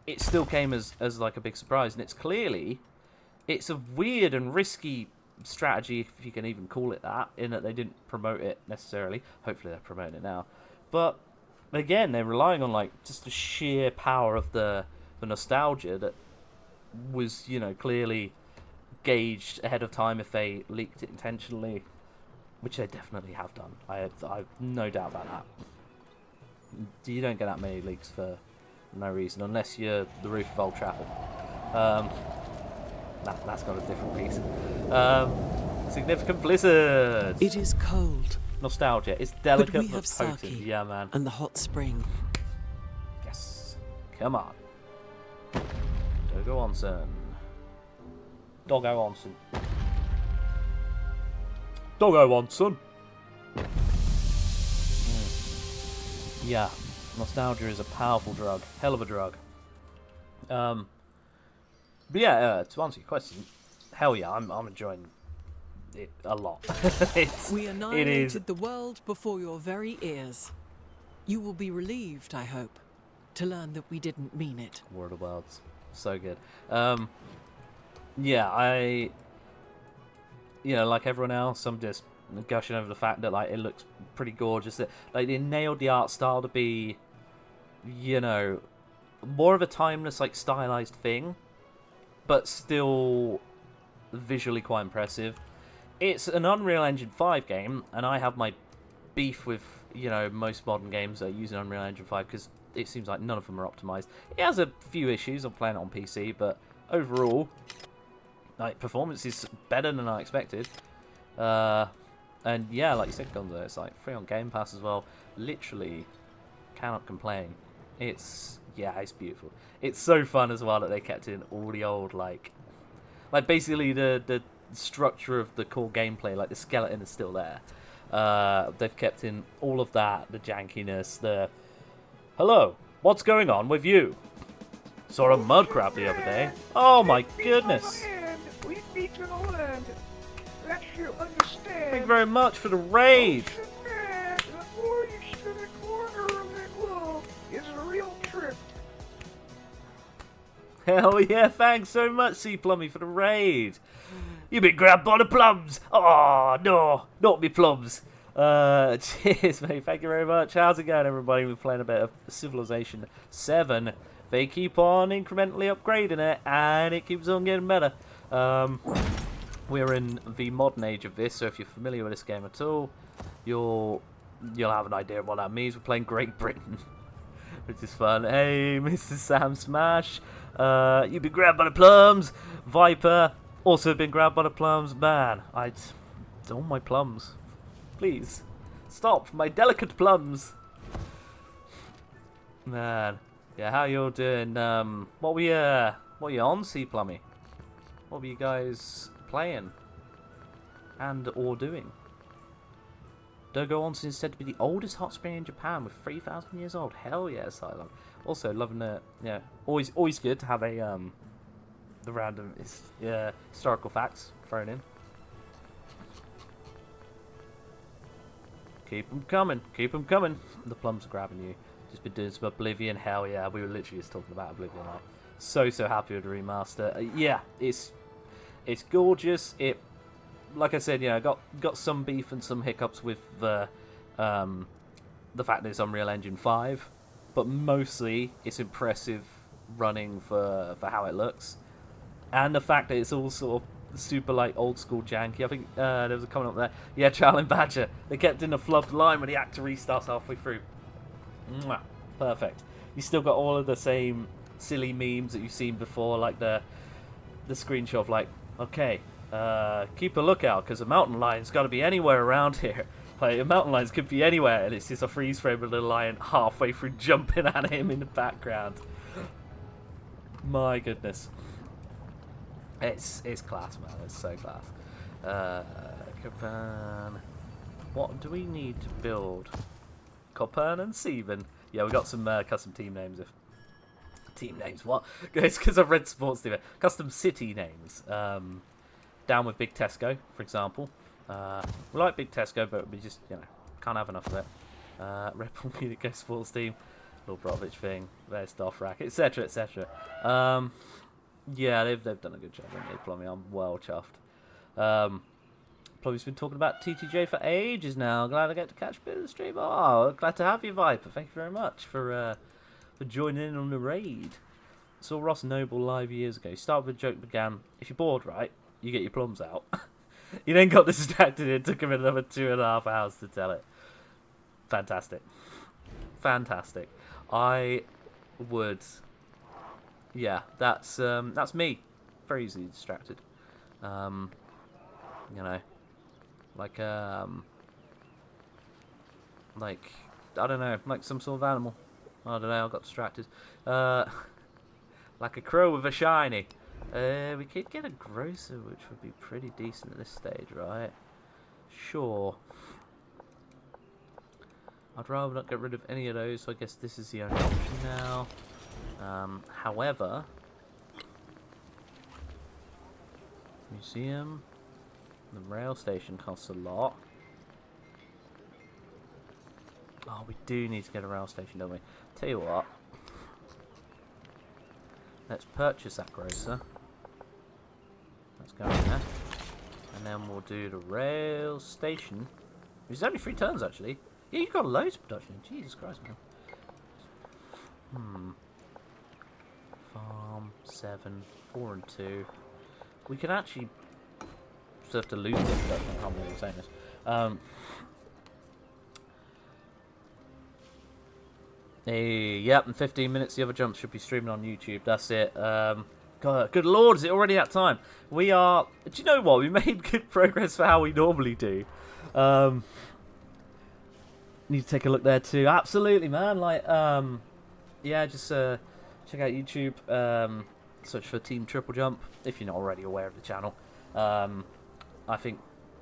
it still came as like a big surprise. And it's a weird and risky strategy, if you can even call it that, in that they didn't promote it necessarily. Hopefully they're promoting it now. But again, they're relying on like just the sheer power of the nostalgia that was, you know, clearly gauged ahead of time if they leaked it intentionally, which they definitely have done. I have no doubt about that. You don't get that many leaks for no reason, unless you're the roof of Old Trafford. That's got a different piece. Significant blizzards. It is cold. Nostalgia. It's delicate but we have potent. sake Yeah, man. and the hot spring. Yes. Come on. Doggo Onsen. Doggo Onsen. Doggo Onsen. Yeah. Nostalgia is a powerful drug. Hell of a drug. But yeah, to answer your question, hell yeah, I'm enjoying it a lot. We annihilated the world before your very ears. You will be relieved, I hope, to learn that we didn't mean it. War of the Worlds. So good. Yeah, like everyone else, I'm just gushing over the fact that like it looks pretty gorgeous. That like they nailed the art style to be, you know, more of a timeless, like stylized thing, but still visually quite impressive. It's an Unreal Engine 5 game, and I have my beef with, you know, most modern games that are using Unreal Engine 5 because it seems like none of them are optimized. It has a few issues. I'm playing it on PC, but overall, like, performance is better than I expected. And yeah, like you said, Gonzo, it's like free on Game Pass as well. Literally cannot complain. It's beautiful. It's so fun as well that they kept in all the old like basically the structure of the core gameplay, like the skeleton is still there. They've kept in all of that, the jankiness, the hello, what's going on with you? Saw a mud crab the other day. Oh my goodness. We've beaten a land. That you understand. Thank you very much for the raid. The voyage to the corner of the globe is a real trip. Hell yeah, thanks so much, C Plummy, for the raid. You've been grabbed by the plums. Oh, no, not me plums. Cheers, mate. Thank you very much. How's it going, everybody? We're playing a bit of Civilization 7. They keep on incrementally upgrading it, and it keeps on getting better. We're in the modern age of this, so if you're familiar with this game at all, you'll have an idea of what that means. We're playing Great Britain, which is fun. Hey, Mr. Sam Smash. You've been grabbed by the plums. Viper, also been grabbed by the plums. Man, all my plums. Please, stop, my delicate plums. Man, yeah, how you all doing? What were you on, C Plummy? What were you guys playing and or doing? Dogo Onsen is said to be the oldest hot spring in Japan with 3,000 years old. Hell yeah, Asylum. Also loving it. Yeah, always good to have a the random historical facts thrown in. Keep them coming. Keep them coming. The plums are grabbing you. Just been doing some Oblivion. Hell yeah, we were literally just talking about Oblivion. So happy with the remaster. Yeah, it's gorgeous. It like I said, got some beef and some hiccups with the fact that it's Unreal Engine 5, but mostly it's impressive running for how it looks, and the fact that it's all sort of super like old school janky. I think there was a comment up there. Yeah, Charlie and Badger. They kept in a flubbed line when the actor restarts halfway through. Mwah. Perfect. You still got all of the same silly memes that you've seen before, like the screenshot of like, okay, keep a lookout because a mountain lion's got to be anywhere around here. Like, a mountain lions could be anywhere, and it's just a freeze frame of the lion halfway through jumping at him in the background. My goodness. It's class, man. It's so class. Copan. What do we need to build? Copan and Steven. Yeah, we got some custom team names. Team names, what? It's because I've read Sports TV. Custom city names. Down with Big Tesco, for example. We like Big Tesco, but we just, can't have enough of it. Red Bull Munich Go Sports Team. Little Brovich thing. There's Doffrack, etc., etc. Yeah, they've done a good job, haven't they, Plummy? I'm well chuffed. Plummy's been talking about TTJ for ages now. Glad I get to catch a bit of the stream. Oh, glad to have you, Viper. Thank you very much for joining in on the raid. Saw Ross Noble live years ago. Start with a joke began. If you're bored, right, you get your plums out. You then got distracted. It took him another 2.5 hours to tell it. Fantastic. Fantastic. I would... Yeah, that's me. Very easily distracted. Like I don't know, like some sort of animal. I don't know, I got distracted. Like a crow with a shiny. We could get a grocer, which would be pretty decent at this stage, right? Sure. I'd rather not get rid of any of those, so I guess this is the only option now. However, museum, the rail station costs a lot. Oh, we do need to get a rail station, don't we? Tell you what, let's purchase that grocer. Let's go in there, and then we'll do the rail station. It's only 3 turns actually. Yeah, you've got loads of production. Jesus Christ, man. Farm 7, 4 and 2. We can actually still have to lose this production. I can't believe I'm saying this. Hey, yep, in 15 minutes the other jumps should be streaming on YouTube. That's it. God, good lord, is it already that time? We are... Do you know what? We made good progress for how we normally do. Need to take a look there too. Absolutely, man. Like, yeah, just check out YouTube. Search for Team TripleJump if you're not already aware of the channel. I think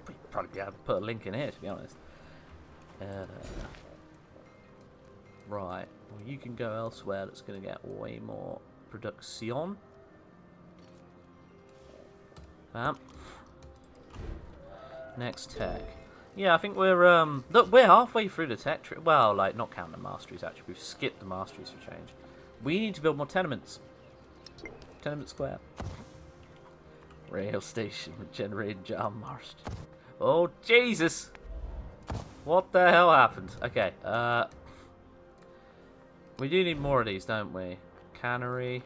we'd probably be able to put a link in here, to be honest. Right. Well, you can go elsewhere. That's going to get way more production. Bam. Next tech. Yeah, I think we're look, we're halfway through the tech tree. Well, like, not counting the masteries, actually. We've skipped the masteries for change. We need to build more tenements. Tenement square. Rail station regenerated jam marst. Oh, Jesus! What the hell happened? Okay, we do need more of these, don't we? Cannery.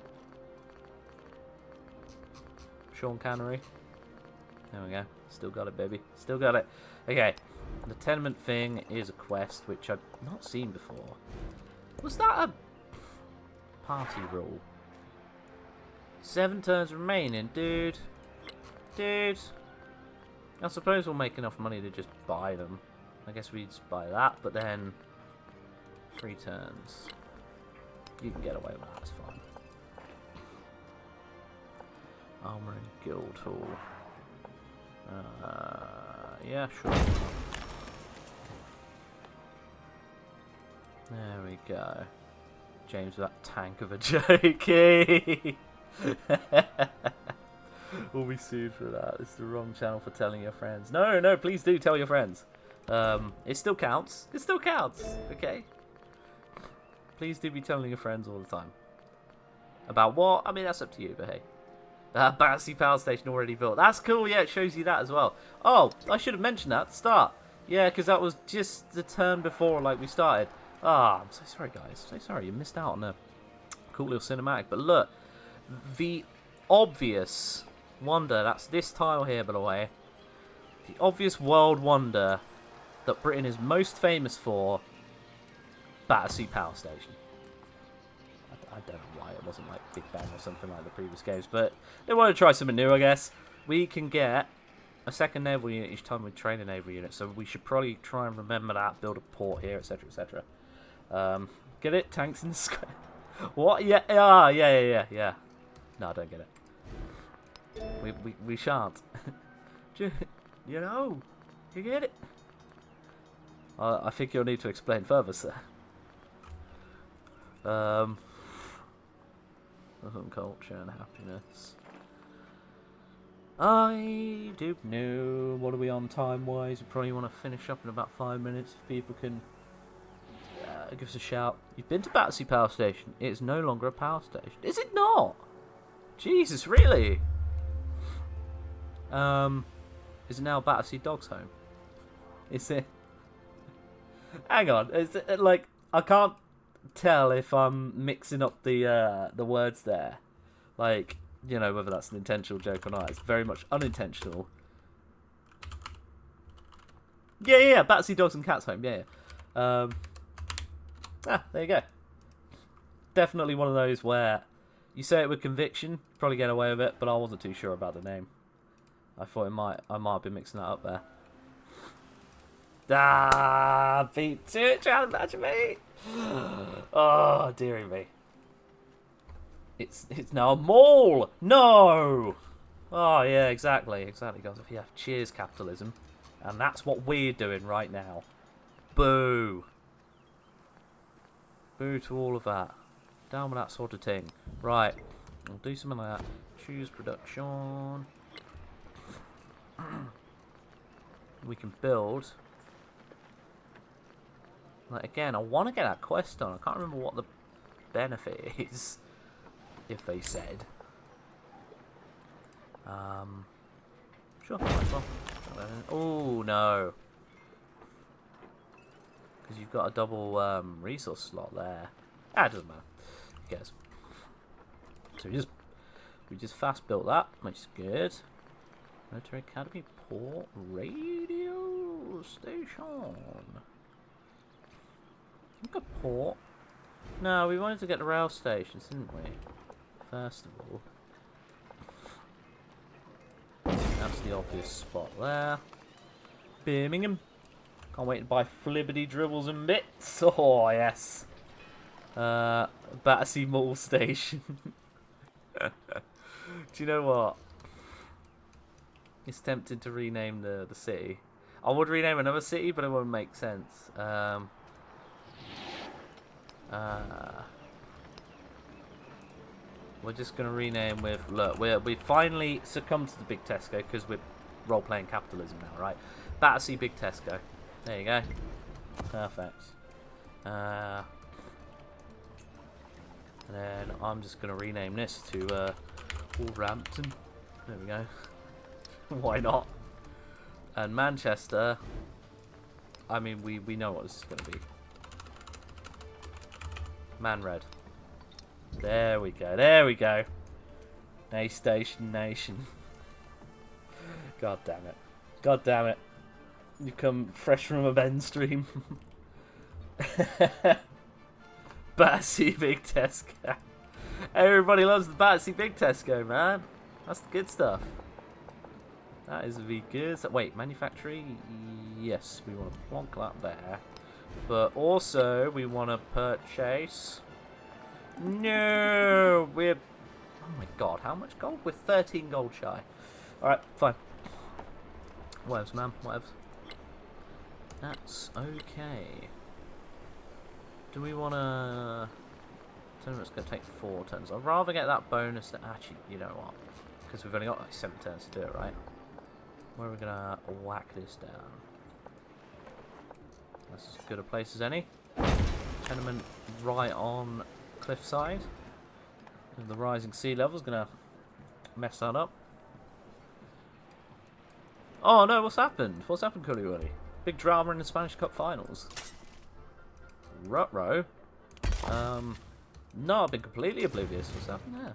Sean Cannery. There we go. Still got it, baby. Still got it. Okay. The tenement thing is a quest which I've not seen before. Was that a party rule? 7 turns remaining, dude. Dude. I suppose we'll make enough money to just buy them. I guess we just buy that, but then 3 turns. You can get away with that, it's fine. Armor and guild hall. Yeah, sure. There we go. James with that tank of a jokey. We'll be sued for that. It's the wrong channel for telling your friends. No, no, please do tell your friends. It still counts. It still counts. Okay. Please do be telling your friends all the time. About what? I mean, that's up to you, but hey. Battersea Power Station already built. That's cool, yeah, it shows you that as well. Oh, I should have mentioned that at the start. Yeah, because that was just the turn before, like, we started. Ah, I'm so sorry, guys. So sorry, you missed out on a cool little cinematic. But look, the obvious wonder, that's this tile here, by the way. The obvious world wonder that Britain is most famous for, Battersea Power Station. I don't know why it wasn't like Big Ben or something like the previous games, but they want to try something new, I guess. We can get a second naval unit each time we train a naval unit, so we should probably try and remember that, build a port here, etc, etc. Get it? Tanks in the sky. What? Yeah, yeah. No, I don't get it. We shan't. You know, you get it? I think you'll need to explain further, sir. Culture and happiness. I don't know. What are we on time-wise? We probably want to finish up in about 5 minutes. If people can give us a shout. You've been to Battersea Power Station. It's no longer a power station. Is it not? Jesus, really? Is it now Battersea Dog's Home? Is it? Hang on. Is it, like, I can't tell if I'm mixing up the words there. Like, you know, whether that's an intentional joke or not. It's very much unintentional. Yeah, Battersea Dogs and Cats Home, yeah. There you go. Definitely one of those where you say it with conviction, probably get away with it, but I wasn't too sure about the name. I thought I might have been mixing that up there. Beat to it, trying to imagine me. Oh, dearie me. It's now a mall. No. Oh yeah, exactly, guys. Yeah, cheers capitalism, and that's what we're doing right now. Boo. Boo to all of that. Down with that sort of thing. Right, we'll do something like that. Choose production. We can build. Like, again, I want to get that quest on. I can't remember what the benefit is, if they said. Sure, might as well. Oh, no. Because you've got a double resource slot there. It doesn't matter. Who cares? So we just fast built that, which is good. Military Academy Port Radio Station. I think a port. No, we wanted to get the rail stations, didn't we? First of all. That's the obvious spot there. Birmingham. Can't wait to buy flibbity dribbles and bits. Oh, yes. Battersea Mall Station. Do you know what? It's tempting to rename the city. I would rename another city, but it wouldn't make sense. We're just going to rename with... Look, we finally succumbed to the Big Tesco because we're role-playing capitalism now, right? Battersea Big Tesco. There you go. Perfect. And then I'm just going to rename this to Wolverhampton. There we go. Why not? And Manchester... I mean, we know what this is going to be. Man-Red. There we go. There we go. Station Nation. God damn it. God damn it. You come fresh from a Ben stream. Battersea Big Tesco. Everybody loves the Battersea Big Tesco, man. That's the good stuff. That is the good stuff. Wait, manufacturing? Yes, we want to plonk that there. But also, we want to purchase... No! We're... Oh my god, how much gold? We're 13 gold shy. Alright, fine. Whatevs, man. Whatevs. That's okay. Do we want to... Tournament's going to take 4 turns. I'd rather get that bonus than... Actually, you know what? Because we've only got like 7 turns to do it, right? Where are we going to whack this down? That's as good a place as any. Tenement right on cliffside. And the rising sea level is going to mess that up. Oh no, what's happened? What's happened, Cully? Big drama in the Spanish Cup finals. Ruh-roh. No, I've been completely oblivious to what's happened there.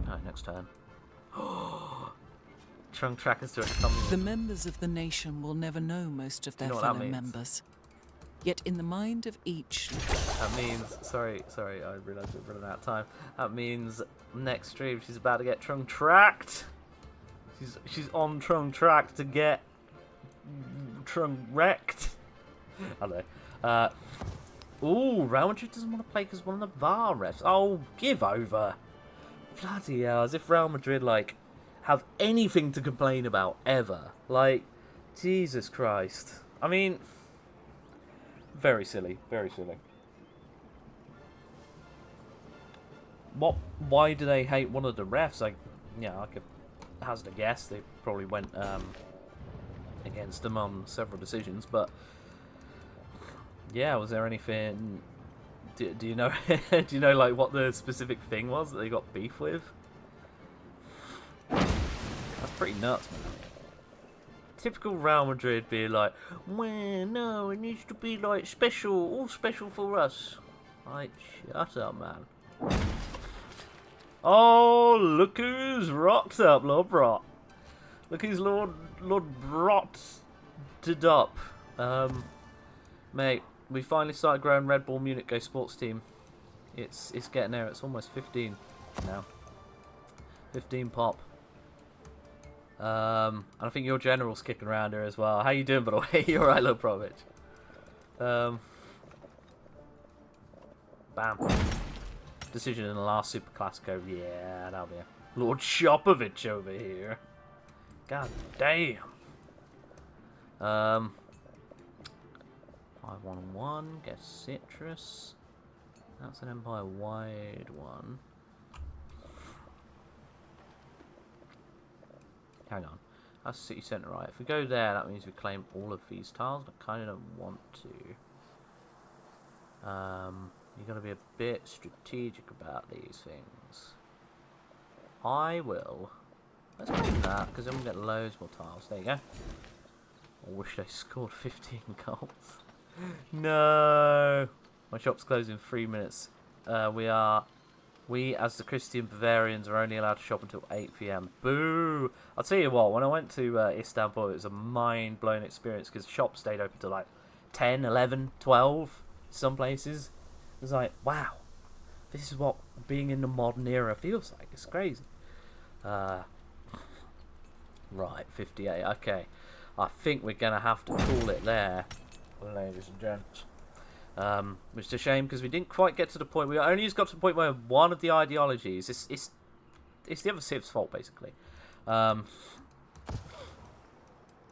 Alright, next turn. Trunk trackers to it coming. The members of the nation will never know most of their You know what that fellow means? members. Yet in the mind of each... That means... Sorry, I realised we're running out of time. That means next stream she's about to get trunk tracked. She's on trunk track to get trunk wrecked. I don't know. Ooh, Real Madrid doesn't want to play because one of the VAR refs. Oh, give over. Bloody hell, as if Real Madrid, like, have anything to complain about, ever. Like, Jesus Christ. I mean, very silly, very silly. Why do they hate one of the refs? I could hazard a guess. They probably went against them on several decisions, but yeah, was there anything? Do you know? Do you know like what the specific thing was that they got beef with? That's pretty nuts, man. Typical Real Madrid being like, well, no, it needs to be like special, all special for us. Like, shut up, man. Oh, look who's rocked up, Lord Brot. Look who's Lord Brotted up. Mate, we finally started growing Red Bull Munich Go Sports Team. It's getting there. It's almost 15 now. 15 pop. And I think your general's kicking around here as well. How you doing, by the way? You alright, Lord Provich? Bam. Decision in the last Super Classico. Yeah, that'll be a Lord Shopovich over here. God damn. 5-1-1. Get Citrus. That's an Empire wide one. Hang on. That's city centre, right? If we go there, that means we claim all of these tiles. I kind of don't want to. You've got to be a bit strategic about these things. I will. Let's claim that, because then we'll get loads more tiles. There you go. I wish they scored 15 goals. No! My shop's closed in 3 minutes. We, as the Christian Bavarians, are only allowed to shop until 8 PM. Boo! I'll tell you what, when I went to Istanbul, it was a mind-blowing experience, because shops stayed open till like 10, 11, 12, some places. It was like, wow, this is what being in the modern era feels like. It's crazy. Right, 58, okay. I think we're going to have to call it there, ladies and gents. Which is a shame because we didn't quite get to the point. We only just got to the point where one of the ideologies, it's the other Civ's fault basically. But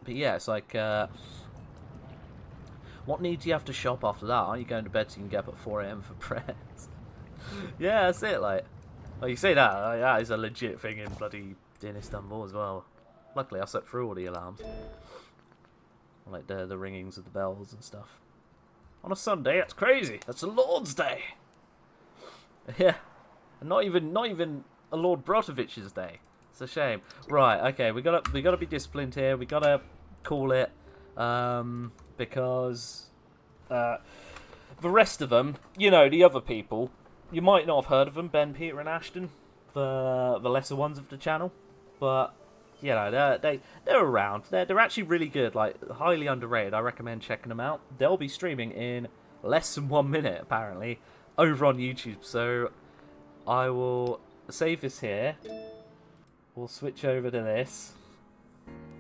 yeah, it's like, what need do you have to shop after that? Aren't you going to bed so you can get up at 4 AM for prayers? Yeah, that's it. Like you say that, that is a legit thing in bloody Istanbul as well. Luckily, I slept through all the alarms, like the ringings of the bells and stuff. On a Sunday, that's crazy. That's a Lord's Day. Yeah, and not even a Lord Brotovich's day. It's a shame. Right, okay, we gotta be disciplined here. We gotta call it, because the rest of them, you know, the other people, you might not have heard of them, Ben, Peter, and Ashton, the lesser ones of the channel, but you know, they're around. They're actually really good, like highly underrated. I recommend checking them out. They'll be streaming in less than 1 minute, apparently, over on YouTube. So I will save this here. We'll switch over to this.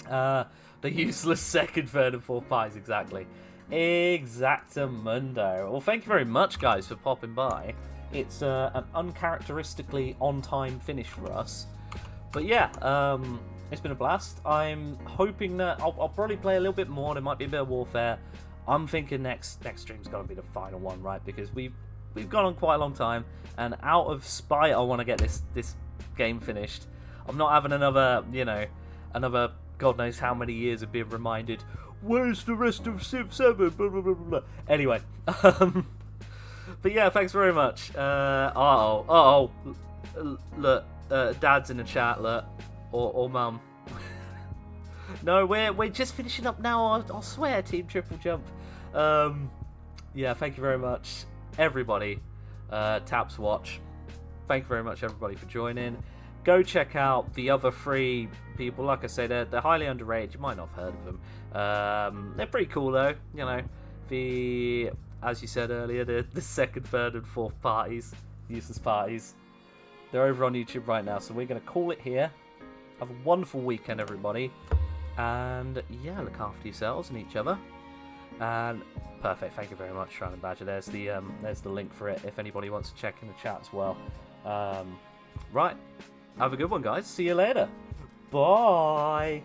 The useless second, third, and fourth pies, exactly. Exactamundo. Well, thank you very much, guys, for popping by. It's an uncharacteristically on-time finish for us. But yeah, it's been a blast. I'm hoping that I'll probably play a little bit more. There might be a bit of warfare. I'm thinking next stream's got to be the final one, right? Because we've gone on quite a long time, and out of spite, I want to get this game finished. I'm not having another God knows how many years of being reminded, where's the rest of Civ 7? Blah, blah, blah, blah. Anyway, but yeah, thanks very much. look, Dad's in the chat, look, or Mum. No, we're just finishing up now. I swear, Team Triple Jump. Yeah, thank you very much, everybody. Taps Watch. Thank you very much, everybody, for joining. Go check out the other 3 people. Like I say, they're highly underrated. You might not have heard of them. They're pretty cool, though. You know, as you said earlier, the second, third, and fourth parties, useless parties, they're over on YouTube right now. So we're going to call it here. Have a wonderful weekend, everybody. And yeah, look after yourselves and each other. And perfect. Thank you very much, Shroud Badger. There's the link for it if anybody wants to check in the chat as well. Right. Have a good one, guys. See you later. Bye.